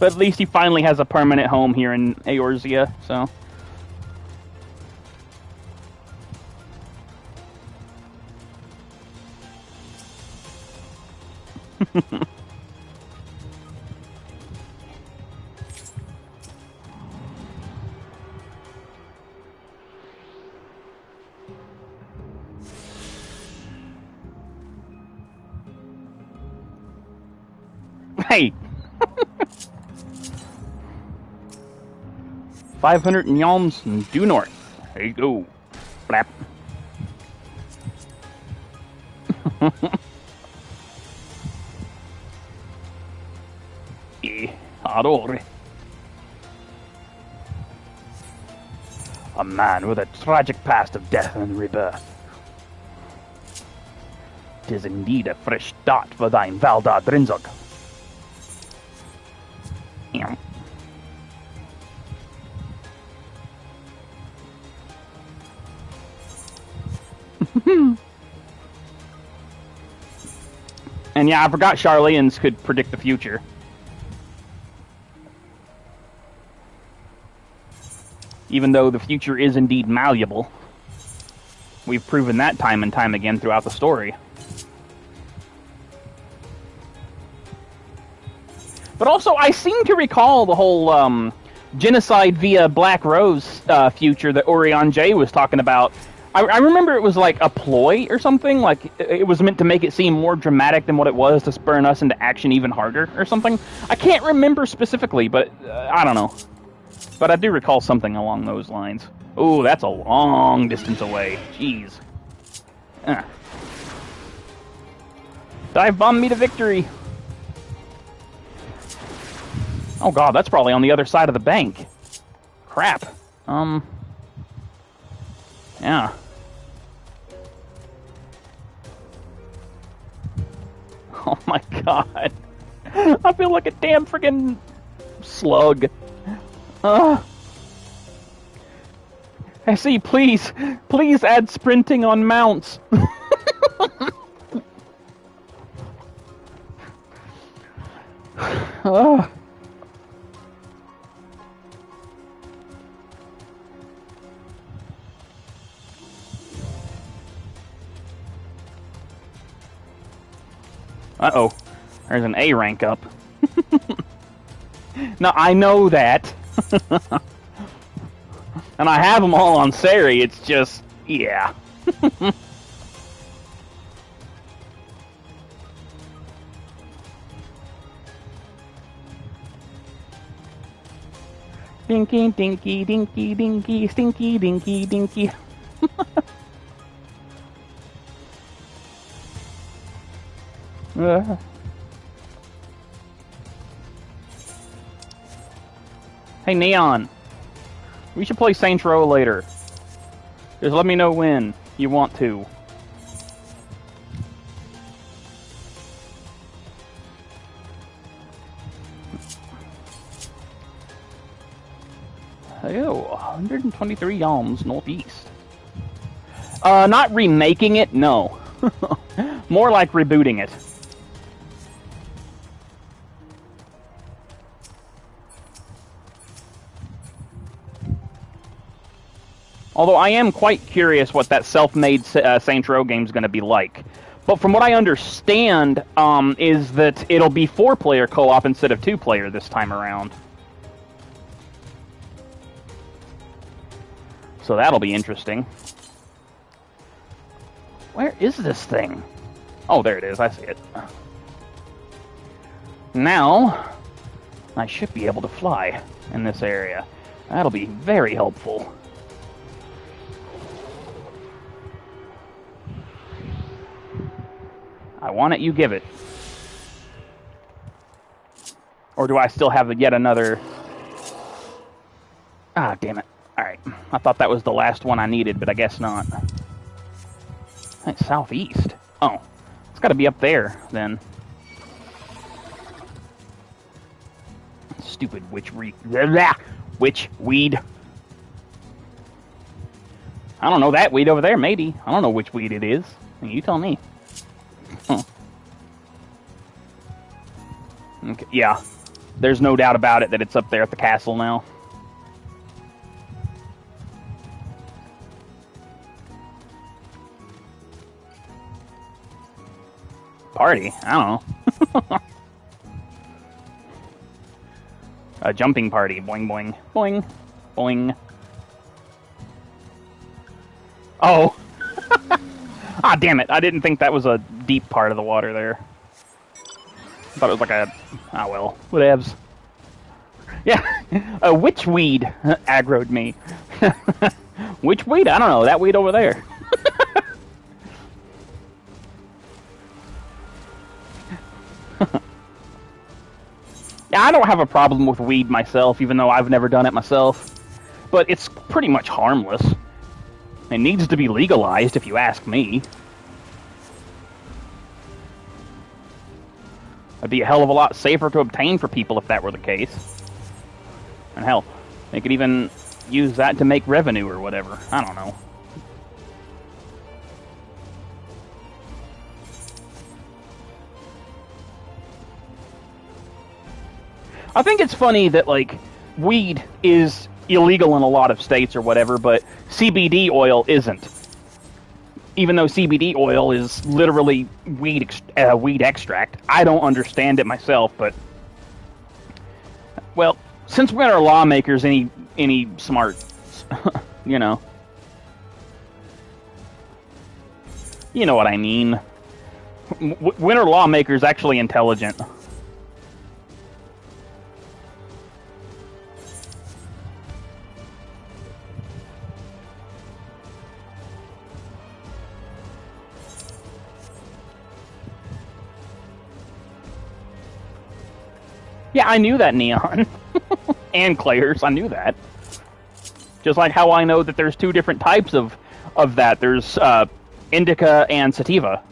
S1: But at least he finally has a permanent home here in Eorzea, so... Hey! 500 yalms and due north. There you go. Flap. Adore. A man with a tragic past of death and rebirth. 'Tis indeed a fresh start for thine Valdar Drinzog. And yeah, I forgot Charleans could predict the future. Even though the future is indeed malleable. We've proven that time and time again throughout the story. But also, I seem to recall the whole genocide via Black Rose future that Orion J was talking about. I remember it was like a ploy or something, like it was meant to make it seem more dramatic than what it was to spur us into action even harder or something. I can't remember specifically, but I don't know. But I do recall something along those lines. Ooh, that's a long distance away. Jeez. Dive bomb me to victory. Oh god, that's probably on the other side of the bank. Crap. Yeah. Oh my god. I feel like a damn friggin' slug. I see, please add sprinting on mounts. Uh-oh. There's an A rank up. Now, I know that. And I have them all on Sari, it's just... yeah. Dinky, dinky, dinky, dinky, stinky, dinky, dinky. Hey, Neon. We should play Saints Row later. Just let me know when you want to. Oh, 123 yalms northeast. Not remaking it, no. More like rebooting it. Although I am quite curious what that self-made Saints Row game is going to be like. But from what I understand, is that it'll be 4-player co-op instead of 2-player this time around. So that'll be interesting. Where is this thing? Oh, there it is. I see it. Now, I should be able to fly in this area. That'll be very helpful. I want it, you give it. Or do I still have yet another... Ah, damn it. Alright. I thought that was the last one I needed, but I guess not. That's southeast. Oh. It's gotta be up there, then. Stupid witch-weed. I don't know that weed over there, maybe. I don't know which weed it is. You tell me. Huh. Okay, yeah. There's no doubt about it that it's up there at the castle now. Party? I don't know. A jumping party. Boing, boing. Boing. Boing. Oh. Ah, damn it. I didn't think that was a deep part of the water there. I thought it was like a... Ah, well. Whatevs. Yeah. A witchweed aggroed me. Witchweed? I don't know. That weed over there. Yeah, I don't have a problem with weed myself, even though I've never done it myself. But it's pretty much harmless. It needs to be legalized, if you ask me. It'd be a hell of a lot safer to obtain for people if that were the case. And hell, they could even use that to make revenue or whatever. I don't know. I think it's funny that, like, weed is illegal in a lot of states or whatever, but CBD oil isn't. Even though CBD oil is literally weed extract. I don't understand it myself, but... Well, since we're not lawmakers, any smart, you know. You know what I mean. When are lawmakers actually intelligent? Yeah, I knew that, Neon. And Claire's, I knew that. Just like how I know that there's two different types of that. There's indica and sativa.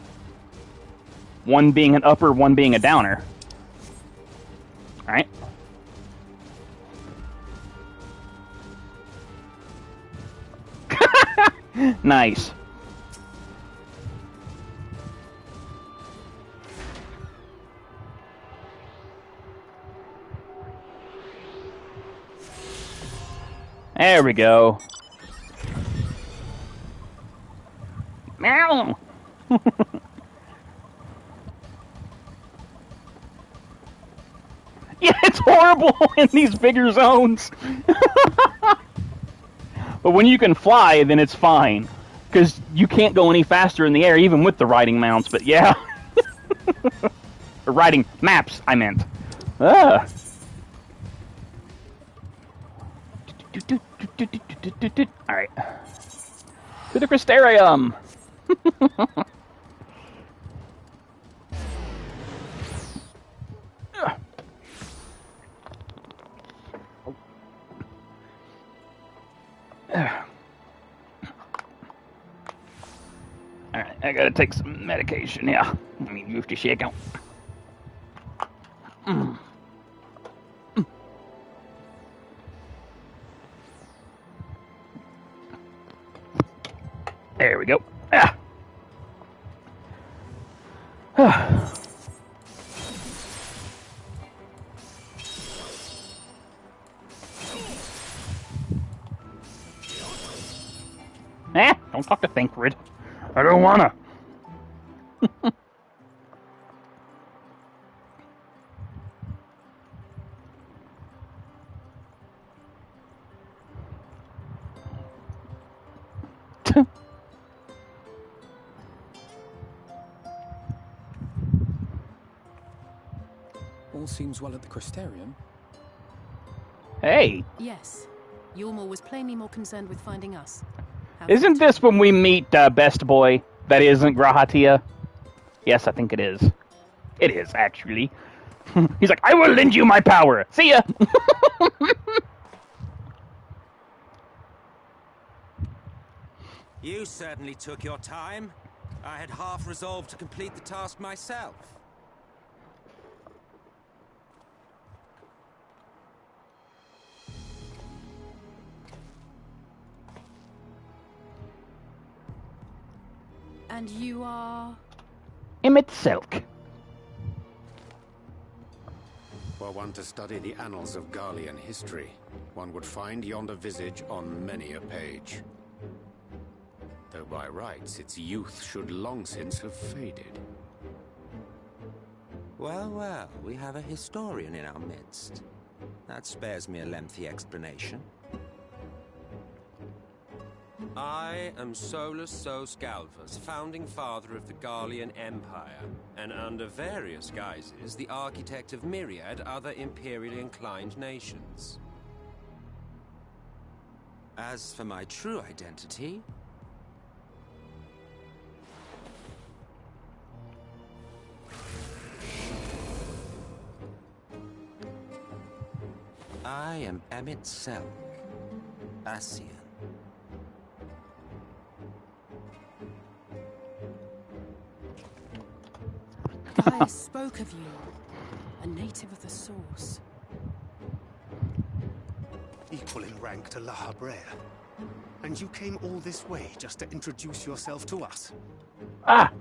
S1: One being an upper, one being a downer. Alright? Nice. There we go. Meow. Yeah, it's horrible in these bigger zones. But when you can fly, then it's fine. Because you can't go any faster in the air, even with the riding mounts, but yeah. Or riding maps, I meant. Alright. To the Crystarium! Alright, I gotta take some medication, yeah. I mean, you have to shake out. There we go. Ah. Don't talk to Thancred. I don't wanna.
S8: All seems well at the Crystarium.
S1: Hey,
S7: Yes. Yormor was plainly more concerned with finding us. How
S1: isn't
S7: fitting.
S1: this when we meet Best Boy that isn't Grahatia? Yes, I think it is. It is, actually. He's like, I will lend you my power. See ya!
S9: You certainly took your time. I had half resolved to complete the task myself.
S7: And you are...
S1: Emmett Selk.
S2: Were one to study the annals of Garlean history, one would find yonder visage on many a page. Though by rights its youth should long since have faded.
S9: Well, well, we have a historian in our midst. That spares me a lengthy explanation. I am Solus Sos Galvus, founding father of the Garlean Empire, and under various guises, the architect of myriad other imperially inclined nations. As for my true identity, I am Emmett Selk, Ascian.
S7: I spoke of you, a native of the Source.
S10: Equal in rank to La Habrea. And you came all this way just to introduce yourself to us?
S1: Ah!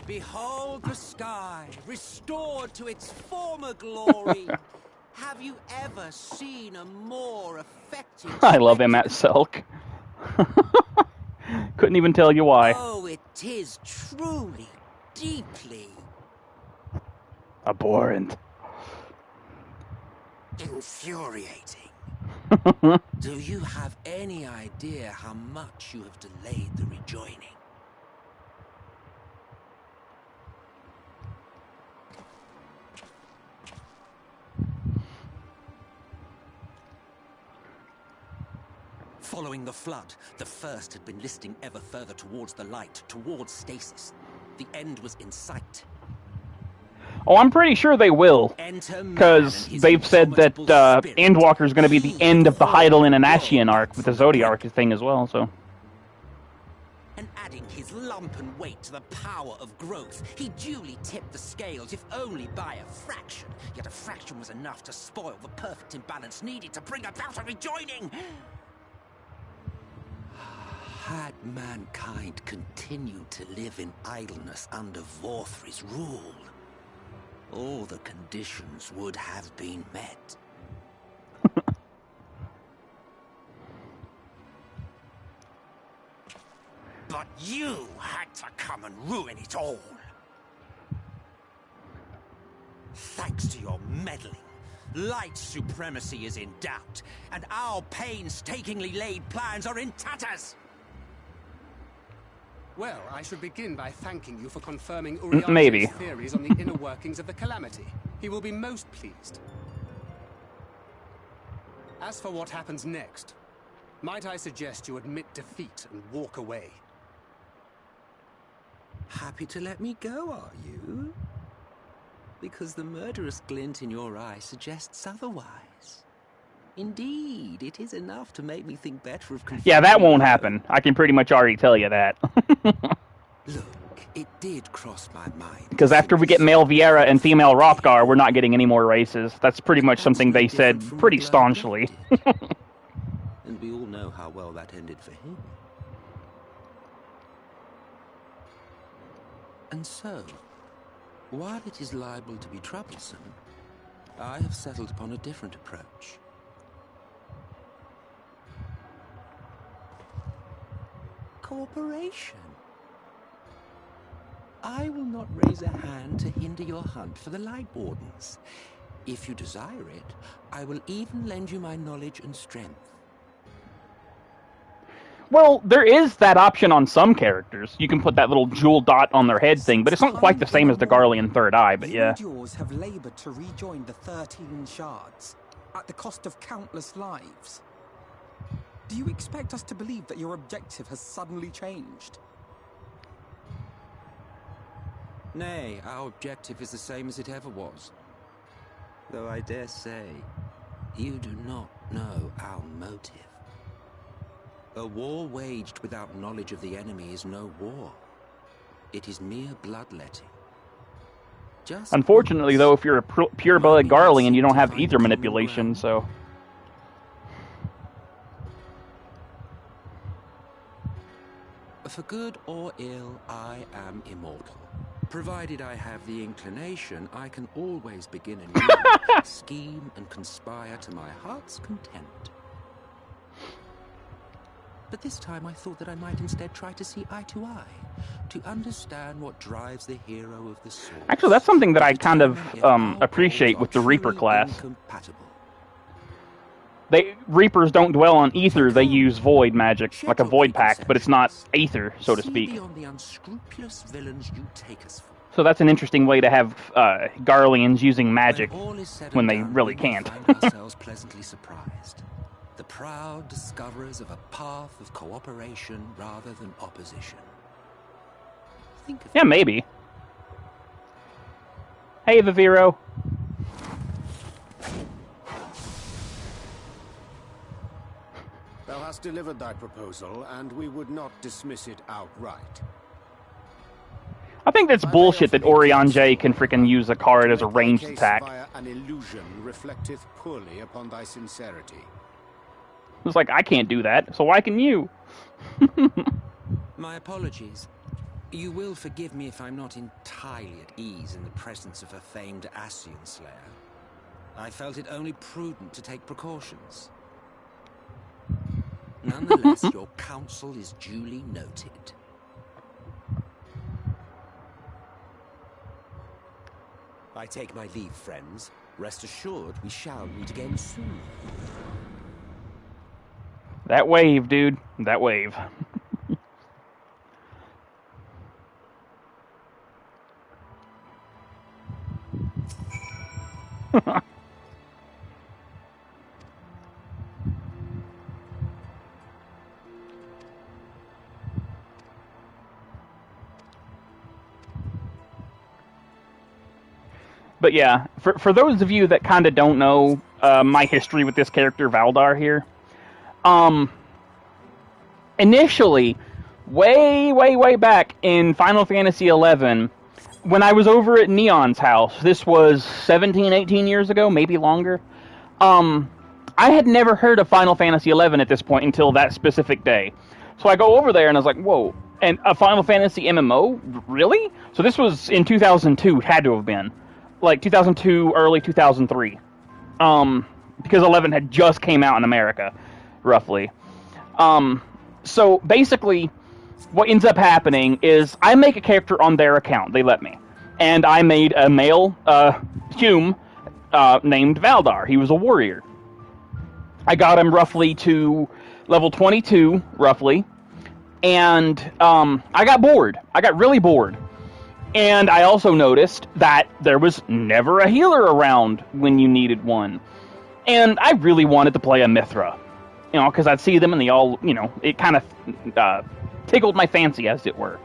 S9: Behold the sky, restored to its former glory. Have you ever seen a more affecting
S1: I love him at Selk. Couldn't even tell you why.
S9: Oh, it is truly, deeply
S1: Abhorrent.
S9: infuriating. Do you have any idea how much you have delayed the rejoining? Following the flood, the First had been listing ever further towards the light, towards stasis. The end was in sight.
S1: Oh, I'm pretty sure they will. Because they've said that Endwalker is going to be the end of the Hydaelyn and Ascian arc with the Zodiark thing as well, so...
S9: And adding his lump and weight to the power of growth, he duly tipped the scales, if only by a fraction. Yet a fraction was enough to spoil the perfect imbalance needed to bring about a rejoining. Had mankind continued to live in idleness under Vorthri's rule, all the conditions would have been met. But you had to come and ruin it all. Thanks to your meddling, light supremacy is in doubt, and our painstakingly laid plans are in tatters.
S10: Well, I should begin by thanking you for confirming
S1: Maybe.
S10: Urian's theories on the inner workings of the Calamity. He will be most pleased. As for what happens next, might I suggest you admit defeat and walk away?
S9: Happy to let me go, are you? Because the murderous glint in your eye suggests otherwise. Indeed, it is enough to make me think better of confronting
S1: Yeah, that won't
S9: you.
S1: happen. I can pretty much already tell you that.
S9: Look, it did cross my mind.
S1: Because after we get male Viera and female Rothgar, we're not getting any more races. That's pretty much something they said pretty staunchly.
S9: And we all know how well that ended for him. And so, while it is liable to be troublesome, I have settled upon a different approach. cooperation. I will not raise a hand to hinder your hunt for the Light Wardens. If you desire it, I will even lend you my knowledge and strength.
S1: Well, there is that option on some characters. You can put that little jewel dot on their head thing, but it's not quite the same as the Garlean Third Eye, but yeah.
S8: You and yours have labored to rejoin the 13 shards, at the cost of countless lives. Do you expect us to believe that your objective has suddenly changed?
S9: Nay, our objective is the same as it ever was. Though I dare say, you do not know our motive. A war waged without knowledge of the enemy is no war. It is mere bloodletting.
S1: Unfortunately, though, if you're a pure-blooded Garlean, you don't have ether manipulation, so...
S9: For good or ill, I am immortal. Provided I have the inclination, I can always begin anew, scheme and conspire to my heart's content. But this time I thought that I might instead try to see eye to eye, to understand what drives the hero of the sword.
S1: Actually, that's something that I kind of appreciate with the Reaper class. Reapers don't dwell on ether, they use void magic, like a void pact, but it's not aether, so to speak. So that's an interesting way to have Garleans using magic when they really can't.
S9: Pleasantly surprised. The proud discoverers of a path of cooperation rather than opposition. Think of
S1: yeah, maybe. Hey, Viviro.
S2: Thou hast delivered thy proposal, and we would not dismiss it outright.
S1: I think that's bullshit that Orion J can frickin' use a card as a ranged attack.
S2: Via an illusion reflecteth poorly upon thy sincerity.
S1: It's like, I can't do that, so why can you?
S9: My apologies. You will forgive me if I'm not entirely at ease in the presence of a famed Ascian Slayer. I felt it only prudent to take precautions. Nonetheless, your counsel is duly noted. I take my leave, friends. Rest assured, we shall meet again soon.
S1: That wave, dude. That wave. But yeah, for those of you that kind of don't know my history with this character, Valdar here, initially, way back in Final Fantasy XI, when I was over at Neon's house, this was 17, 18 years ago, maybe longer, I had never heard of Final Fantasy XI at this point until that specific day. So I go over there and I was like, whoa, and a Final Fantasy MMO? Really? So this was in 2002, had to have been. Like 2002, early 2003. Because 11 had just came out in America, roughly. So basically, what ends up happening is I make a character on their account. They let me. And I made a male, Hume, named Valdar. He was a warrior. I got him roughly to level 22, roughly. And I got bored. I got really bored. And I also noticed that there was never a healer around when you needed one. And I really wanted to play a Mithra. You know, because I'd see them and they all, you know, it kind of tickled my fancy, as it were.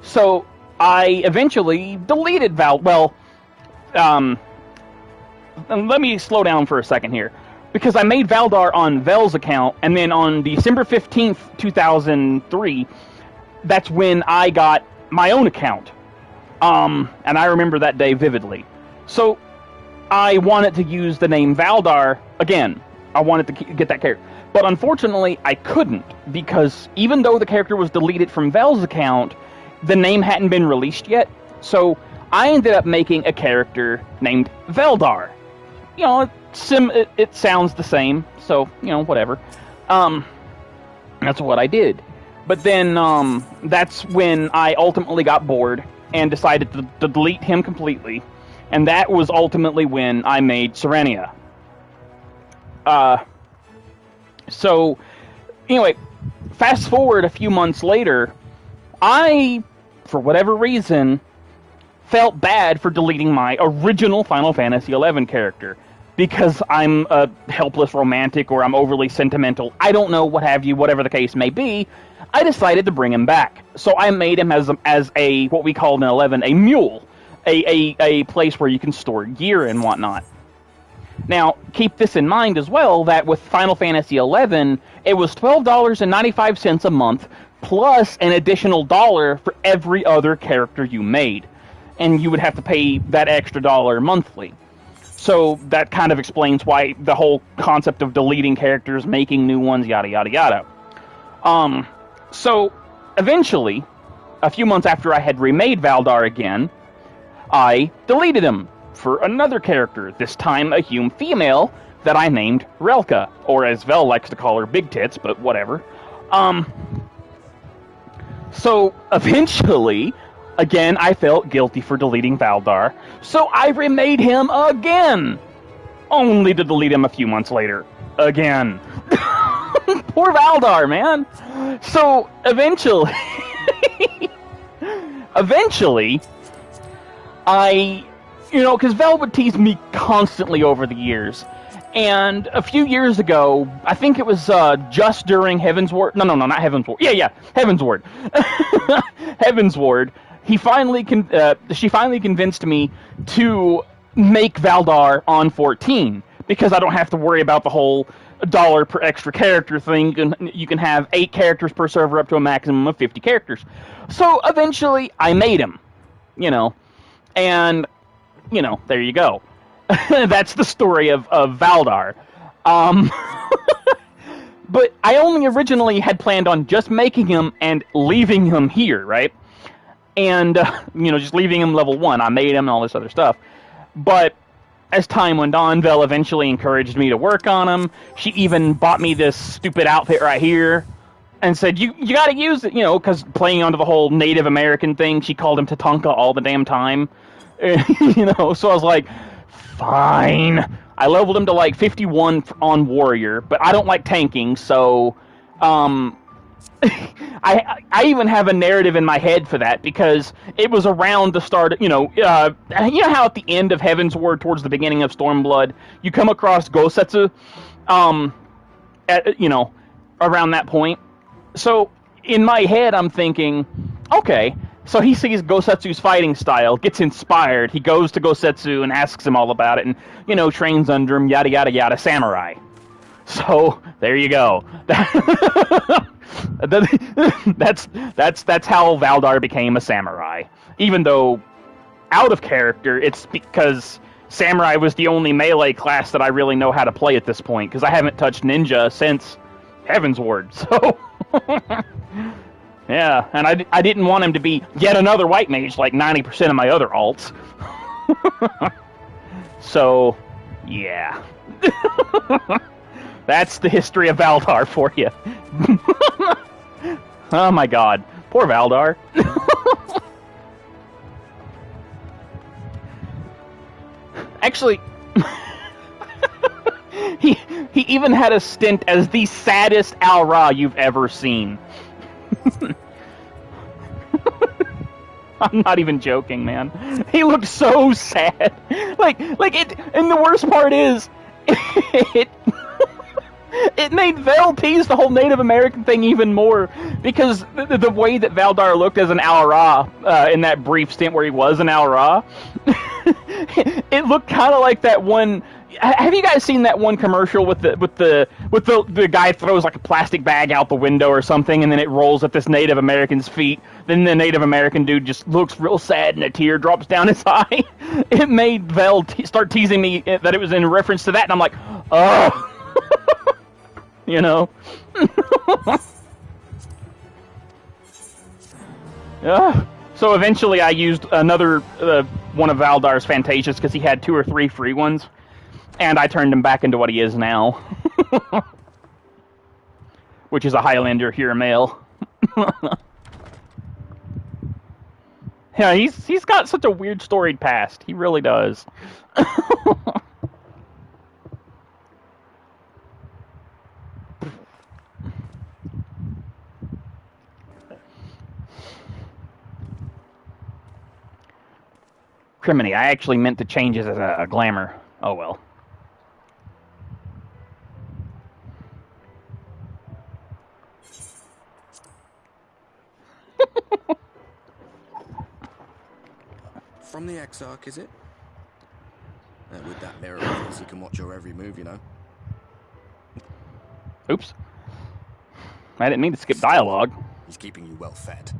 S1: So I eventually deleted let me slow down for a second here. Because I made Valdar on Vel's account, and then on December 15th, 2003, that's when I got my own account. And I remember that day vividly. So, I wanted to use the name Valdar again. I wanted to get that character. But unfortunately, I couldn't, because even though the character was deleted from Vel's account, the name hadn't been released yet. So, I ended up making a character named Veldar. You know, it sounds the same, so, you know, whatever. That's what I did. But then that's when I ultimately got bored and decided to delete him completely. And that was ultimately when I made Serenia. So, anyway, fast forward a few months later, I, for whatever reason, felt bad for deleting my original Final Fantasy XI character. Because I'm a helpless romantic or I'm overly sentimental, I don't know, what have you, whatever the case may be, I decided to bring him back. So I made him as a what we called in 11, a mule. A place where you can store gear and whatnot. Now, keep this in mind as well, that with Final Fantasy XI, it was $12.95 a month, plus an additional $1 for every other character you made. And you would have to pay that extra $1 monthly. So that kind of explains why the whole concept of deleting characters, making new ones, yada yada yada. So eventually, a few months after I had remade Valdar again, I deleted him for another character, this time a human female that I named Relka, or as Vel likes to call her, Big Tits, but whatever. So eventually, again, I felt guilty for deleting Valdar, so I remade him again! Only to delete him a few months later. Again. Poor Valdar, man! So, eventually... I... You know, because Vel would tease me constantly over the years. And a few years ago, I think it was just during Heavensward... No, not Heavensward. Yeah, Heavensward. Heavensward. She finally convinced me to make Valdar on 14, because I don't have to worry about the whole $1 per extra character thing. You can have 8 characters per server up to a maximum of 50 characters. So eventually, I made him, you know, and, you know, there you go. That's the story of Valdar. But I only originally had planned on just making him and leaving him here, right? And, you know, just leaving him level 1. I made him and all this other stuff. But as time went on, Vel eventually encouraged me to work on him. She even bought me this stupid outfit right here and said, you gotta use it, you know, because playing onto the whole Native American thing, she called him Tatanka all the damn time. You know, so I was like, fine. I leveled him to like 51 on Warrior, but I don't like tanking, so... I even have a narrative in my head for that, because it was around the start, you know how at the end of Heavensward, towards the beginning of Stormblood, you come across Gosetsu, you know, around that point. So, in my head, I'm thinking, okay, so he sees Gosetsu's fighting style, gets inspired, he goes to Gosetsu and asks him all about it, and, you know, trains under him, yada yada yada, samurai. So, there you go. That's how Valdar became a samurai. Even though, out of character, it's because samurai was the only melee class that I really know how to play at this point, because I haven't touched ninja since Heavensward, so... Yeah, and I didn't want him to be yet another white mage like 90% of my other alts. So, yeah. That's the history of Valdar for you. Oh my god. Poor Valdar. Actually, he even had a stint as the saddest Al-Ra you've ever seen. I'm not even joking, man. He looked so sad. Like it, and the worst part is, it made Vel tease the whole Native American thing even more, because the way that Valdar looked as an Al-Ra in that brief stint where he was an Al-Ra, it looked kind of like that one. Have you guys seen that one commercial with the guy throws like a plastic bag out the window or something, and then it rolls at this Native American's feet? Then the Native American dude just looks real sad, and a tear drops down his eye. It made Vel start teasing me that it was in reference to that, and I'm like, oh. You know? Yeah. So eventually I used another one of Valdar's Fantasias, because he had 2 or 3 free ones, and I turned him back into what he is now. Which is a Highlander here male. Yeah, he's got such a weird storied past. He really does. Criminy, I actually meant to change it as a glamour. Oh well.
S11: From the Exarch, is it? With that mirror of his, he can watch your every move, you know.
S1: Oops. I didn't mean to skip dialogue.
S11: He's keeping you well fed.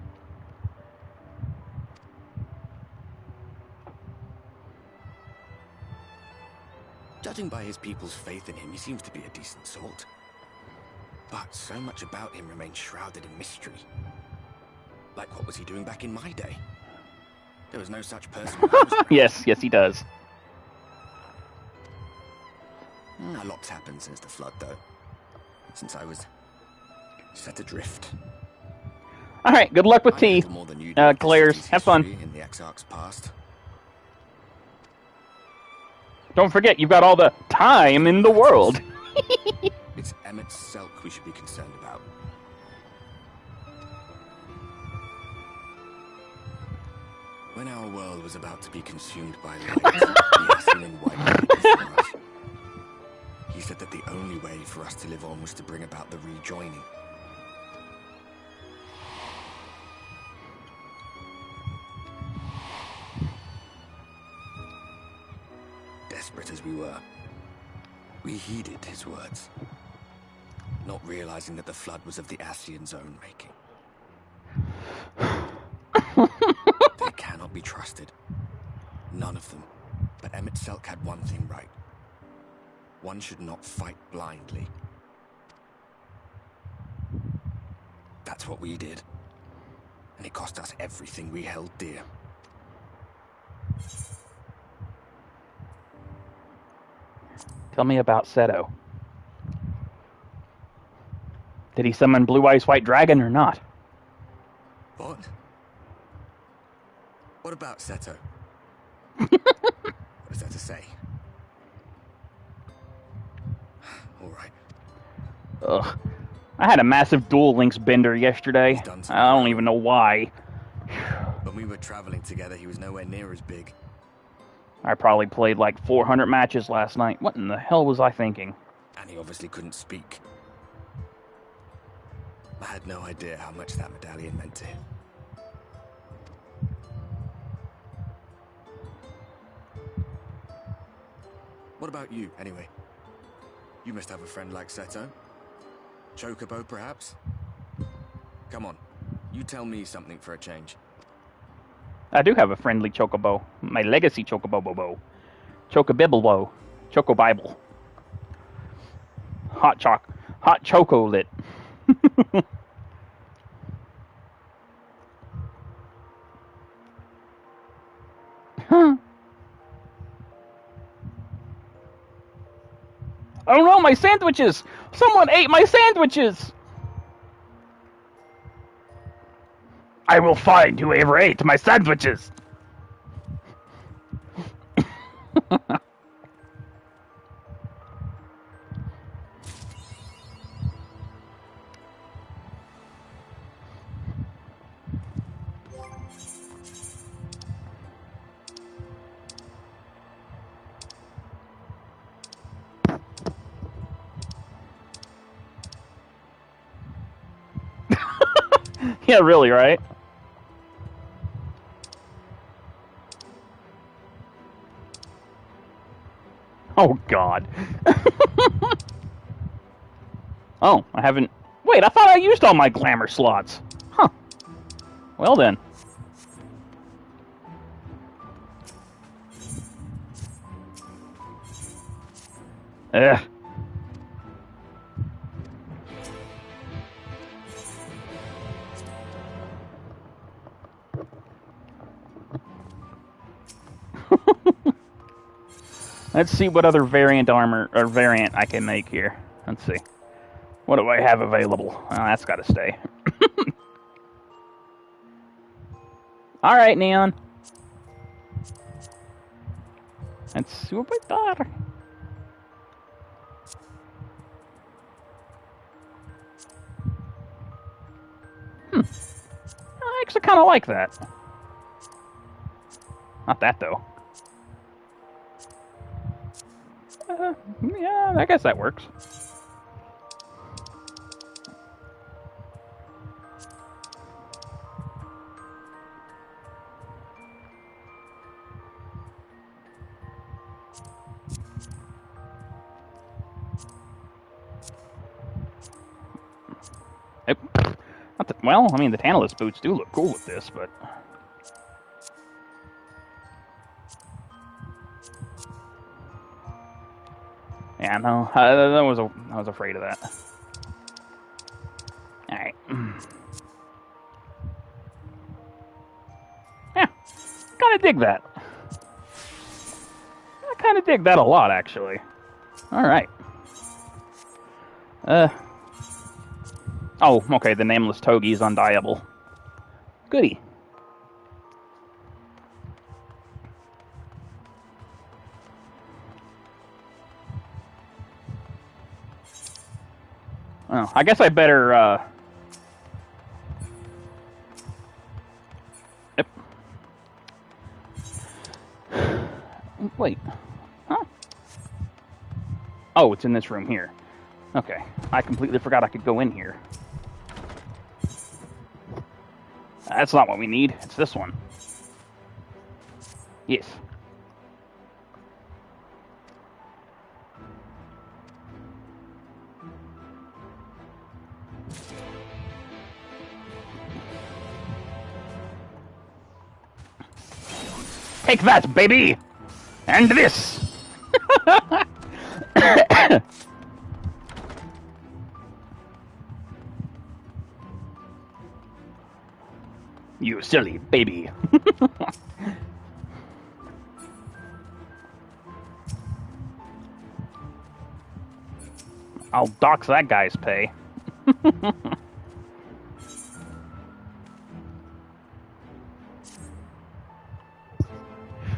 S11: Judging by his people's faith in him, he seems to be a decent sort. But so much about him remains shrouded in mystery. Like, what was he doing back in my day? There was no such person.
S1: Yes, he does.
S11: A lot's happened since the flood, though. Since I was set adrift.
S1: Alright, good luck with tea. Claire's, have fun.
S11: In the Exarch's past.
S1: Don't forget, you've got all the time in the world.
S11: It's Emmett Selk we should be concerned about. When our world was about to be consumed by light, the Aslan wiped it for us. He said that the only way for us to live on was to bring about the rejoining. Desperate as we were, we heeded his words, not realizing that the flood was of the Ascian's own making. They cannot be trusted. None of them. But Emmett Selk had one thing right. One should not fight blindly. That's what we did. And it cost us everything we held dear.
S1: Tell me about Seto. Did he summon Blue Eyes White Dragon or not?
S11: What? What about Seto? What is there to say? All right.
S1: Ugh. I had a massive Duel Links bender yesterday. I don't even know why.
S11: When we were traveling together, he was nowhere near as big.
S1: I probably played like 400 matches last night. What in the hell was I thinking?
S11: And he obviously couldn't speak. I had no idea how much that medallion meant to him. What about you, anyway? You must have a friend like Seto. Chocobo, perhaps? Come on, you tell me something for a change.
S1: I do have a friendly Chocobo. My legacy Chocobo. Chocobibble. Chocobible. Hot Choco-lit. Huh. Oh no, my sandwiches! Someone ate my sandwiches! I will find whoever ate my sandwiches! Yeah, really, right? Oh, God. Oh, I haven't... Wait, I thought I used all my glamour slots. Huh. Well, then. Ugh. Let's see what other variant armor or variant I can make here. Let's see. What do I have available? Oh, that's got to stay. Alright, Neon. That's super better. I actually kind of like that. Not that, though. Yeah, I guess that works. Well, I mean, the Tantalus boots do look cool with this, but... Yeah, no, I was afraid of that. Alright. Yeah, kind of dig that. I kind of dig that a lot, actually. Alright. Oh, okay, the nameless togi is undyeable. Goody. Oh, I guess I better, Yep. Wait. Huh? Oh, it's in this room here. Okay. I completely forgot I could go in here. That's not what we need. It's this one. Yes. Take that, baby! And this! You silly baby. I'll dox that guy's pay.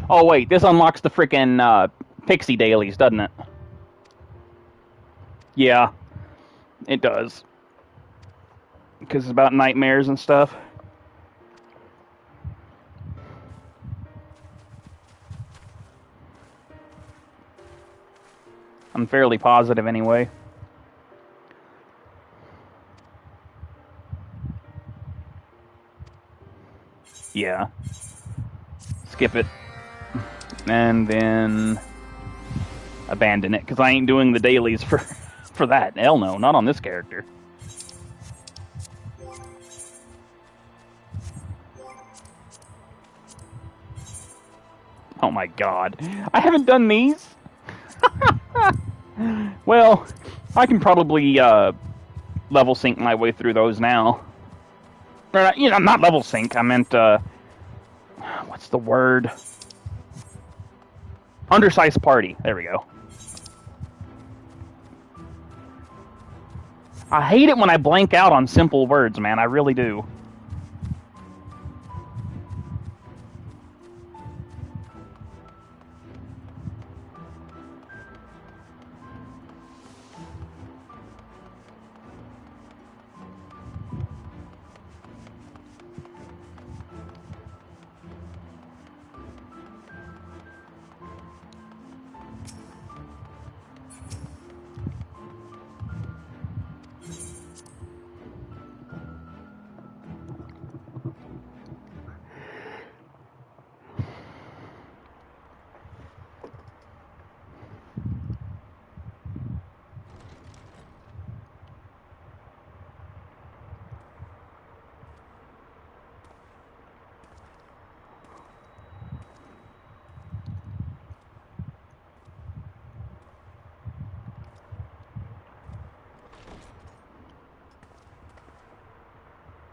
S1: Oh wait, this unlocks the frickin' pixie dailies, doesn't it? Yeah, it does. Because it's about nightmares and stuff. I'm fairly positive anyway. Yeah. Skip it. And then abandon it, because I ain't doing the dailies for that. Hell no, not on this character. Oh my god. I haven't done these? Well, I can probably level sync my way through those now. Or, you know, not level sync, I meant, what's the word? Undersized party. There we go. I hate it when I blank out on simple words, man. I really do.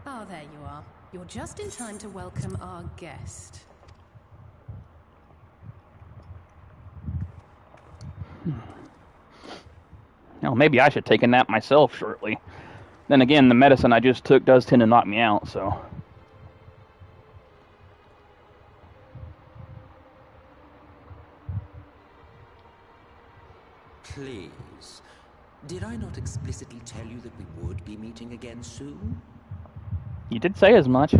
S7: Ah, there you are. You're just in time to welcome our guest.
S1: Well, maybe I should take a nap myself shortly. Then again, the medicine I just took does tend to knock me out, so...
S9: Please. Did I not explicitly tell you that we would be meeting again soon?
S1: You did say as much.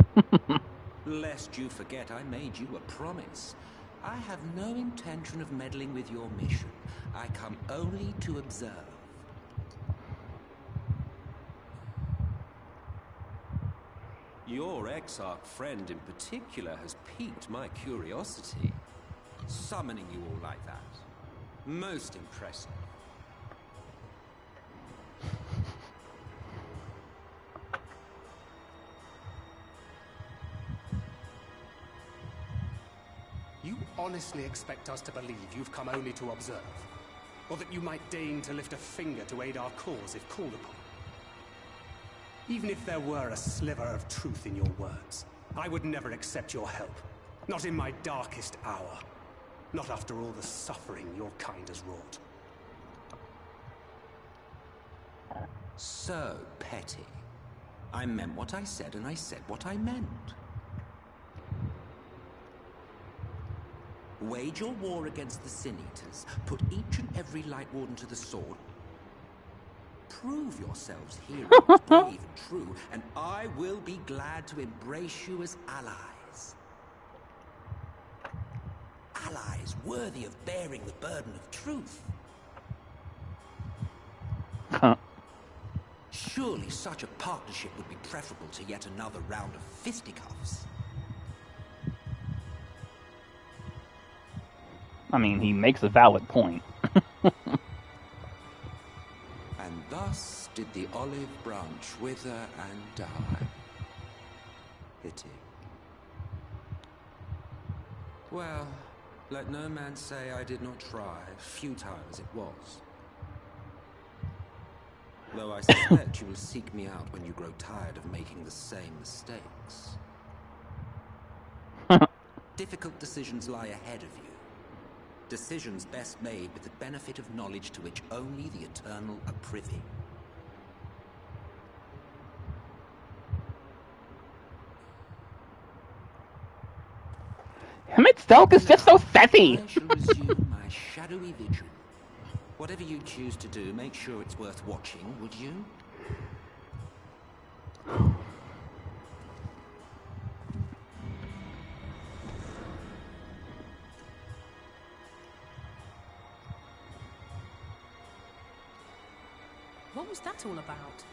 S9: Lest you forget, I made you a promise. I have no intention of meddling with your mission. I come only to observe. Your Exarch friend in particular has piqued my curiosity. Summoning you all like that. Most impressive.
S10: You honestly expect us to believe you've come only to observe? Or that you might deign to lift a finger to aid our cause if called upon? Even if there were a sliver of truth in your words, I would never accept your help. Not in my darkest hour. Not after all the suffering your kind has wrought.
S9: So petty. I meant what I said, and I said what I meant. Wage your war against the Sin Eaters. Put each and every Light Warden to the sword. Prove yourselves heroes, brave and true, and I will be glad to embrace you as allies. Allies worthy of bearing the burden of truth. Surely such a partnership would be preferable to yet another round of fisticuffs.
S1: I mean, he makes a valid point.
S9: And thus did the olive branch wither and die. Pity. Well, let no man say I did not try, futile as it was. Though I suspect you will seek me out when you grow tired of making the same mistakes. Difficult decisions lie ahead of you. Decisions best made with the benefit of knowledge to which only the Eternal are privy.
S1: Himmelstoke is just so sassy.
S9: I shall resume my shadowy vigil. Whatever you choose to do, make sure it's worth watching, would you?
S7: What was that all about?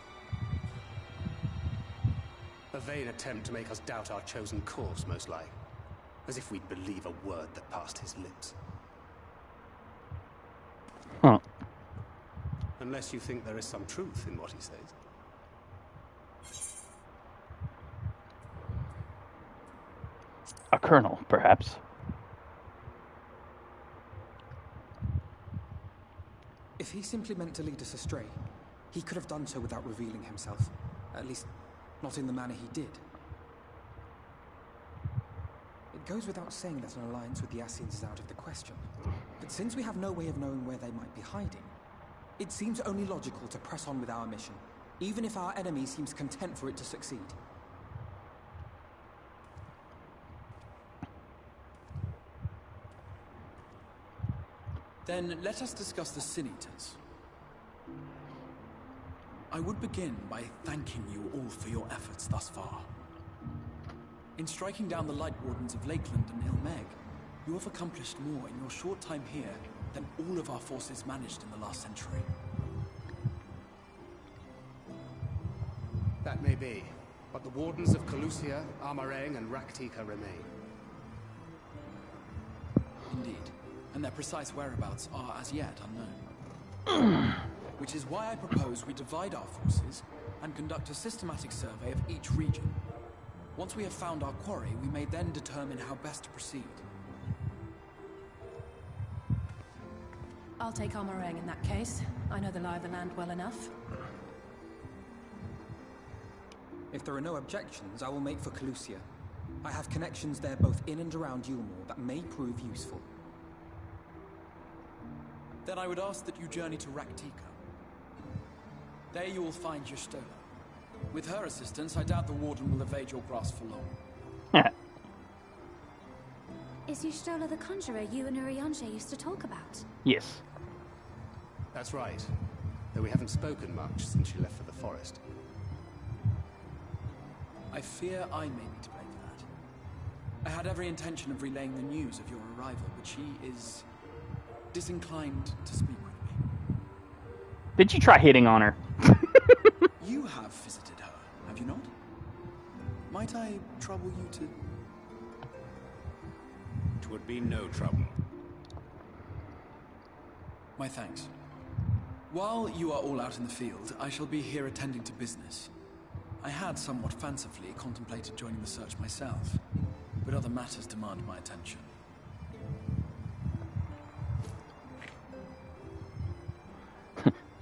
S10: A vain attempt to make us doubt our chosen course, most like. As if we'd believe a word that passed his lips.
S1: Huh.
S10: Unless you think there is some truth in what he says.
S1: A colonel, perhaps.
S8: If he simply meant to lead us astray, he could have done so without revealing himself. At least, not in the manner he did. It goes without saying that an alliance with the Ascians is out of the question. But since we have no way of knowing where they might be hiding, it seems only logical to press on with our mission, even if our enemy seems content for it to succeed.
S12: Then let us discuss the Sin Eaters. I would begin by thanking you all for your efforts thus far. In striking down the Light Wardens of Lakeland and Ilmeg, you have accomplished more in your short time here than all of our forces managed in the last century.
S10: That may be, but the Wardens of Calusia, Amareng, and Raktika remain.
S12: Indeed, and their precise whereabouts are as yet unknown. Which is why I propose we divide our forces and conduct a systematic survey of each region. Once we have found our quarry, we may then determine how best to proceed.
S7: I'll take Amareng in that case. I know the lie of the land well enough.
S8: If there are no objections, I will make for Calusia. I have connections there both in and around Yulmore that may prove useful.
S12: Then I would ask that you journey to Raktika. There you will find Y'shtola. With her assistance, I doubt the Warden will evade your grasp for long.
S5: Is Y'shtola the conjurer you and Urianger used to talk about?
S1: Yes.
S10: That's right. Though we haven't spoken much since you left for the forest.
S12: I fear I may be to blame for that. I had every intention of relaying the news of your arrival, but she is disinclined to speak with me.
S1: Did you try hitting on her?
S12: You have visited her, have you not? Might I trouble you to...
S2: It would be no trouble.
S12: My thanks. While you are all out in the field, I shall be here attending to business. I had somewhat fancifully contemplated joining the search myself, but other matters demand my attention.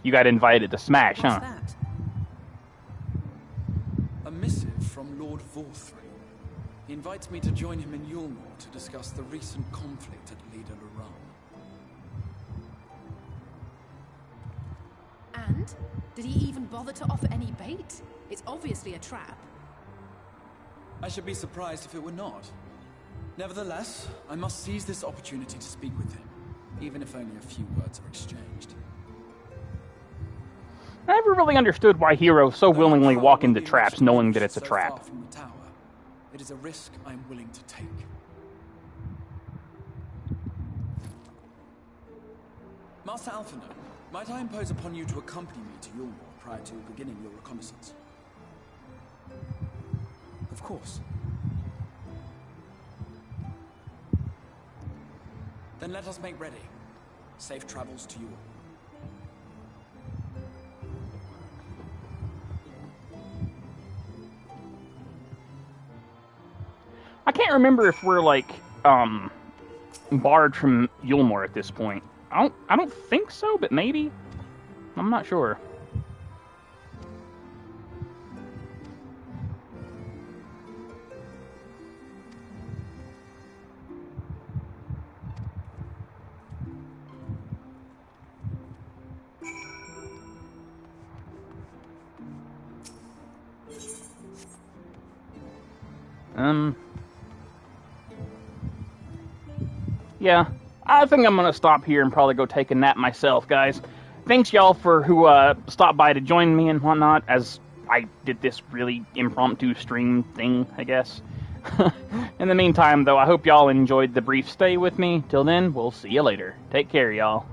S1: You got invited to Smash,
S7: What's
S1: huh?
S7: that?
S12: A missive from Lord Vorthry. He invites me to join him in Yulmore to discuss the recent conflict at Lida Luran.
S7: And? Did he even bother to offer any bait? It's obviously a trap.
S12: I should be surprised if it were not. Nevertheless, I must seize this opportunity to speak with him, even if only a few words are exchanged.
S1: I never really understood why heroes so willingly walk into traps knowing that it's a
S12: So
S1: trap.
S12: far from the tower, it is a risk I am willing to take. Master Alphinaud, might I impose upon you to accompany me to Yulmore prior to beginning your reconnaissance?
S8: Of course.
S12: Then let us make ready. Safe travels to you all.
S1: I can't remember if we're like barred from Yulmore at this point. I don't think so, but maybe. I'm not sure. Yeah, I think I'm gonna stop here and probably go take a nap myself, guys. Thanks y'all for who stopped by to join me and whatnot, as I did this really impromptu stream thing, I guess. In the meantime, though, I hope y'all enjoyed the brief stay with me. Till then, we'll see you later. Take care, y'all.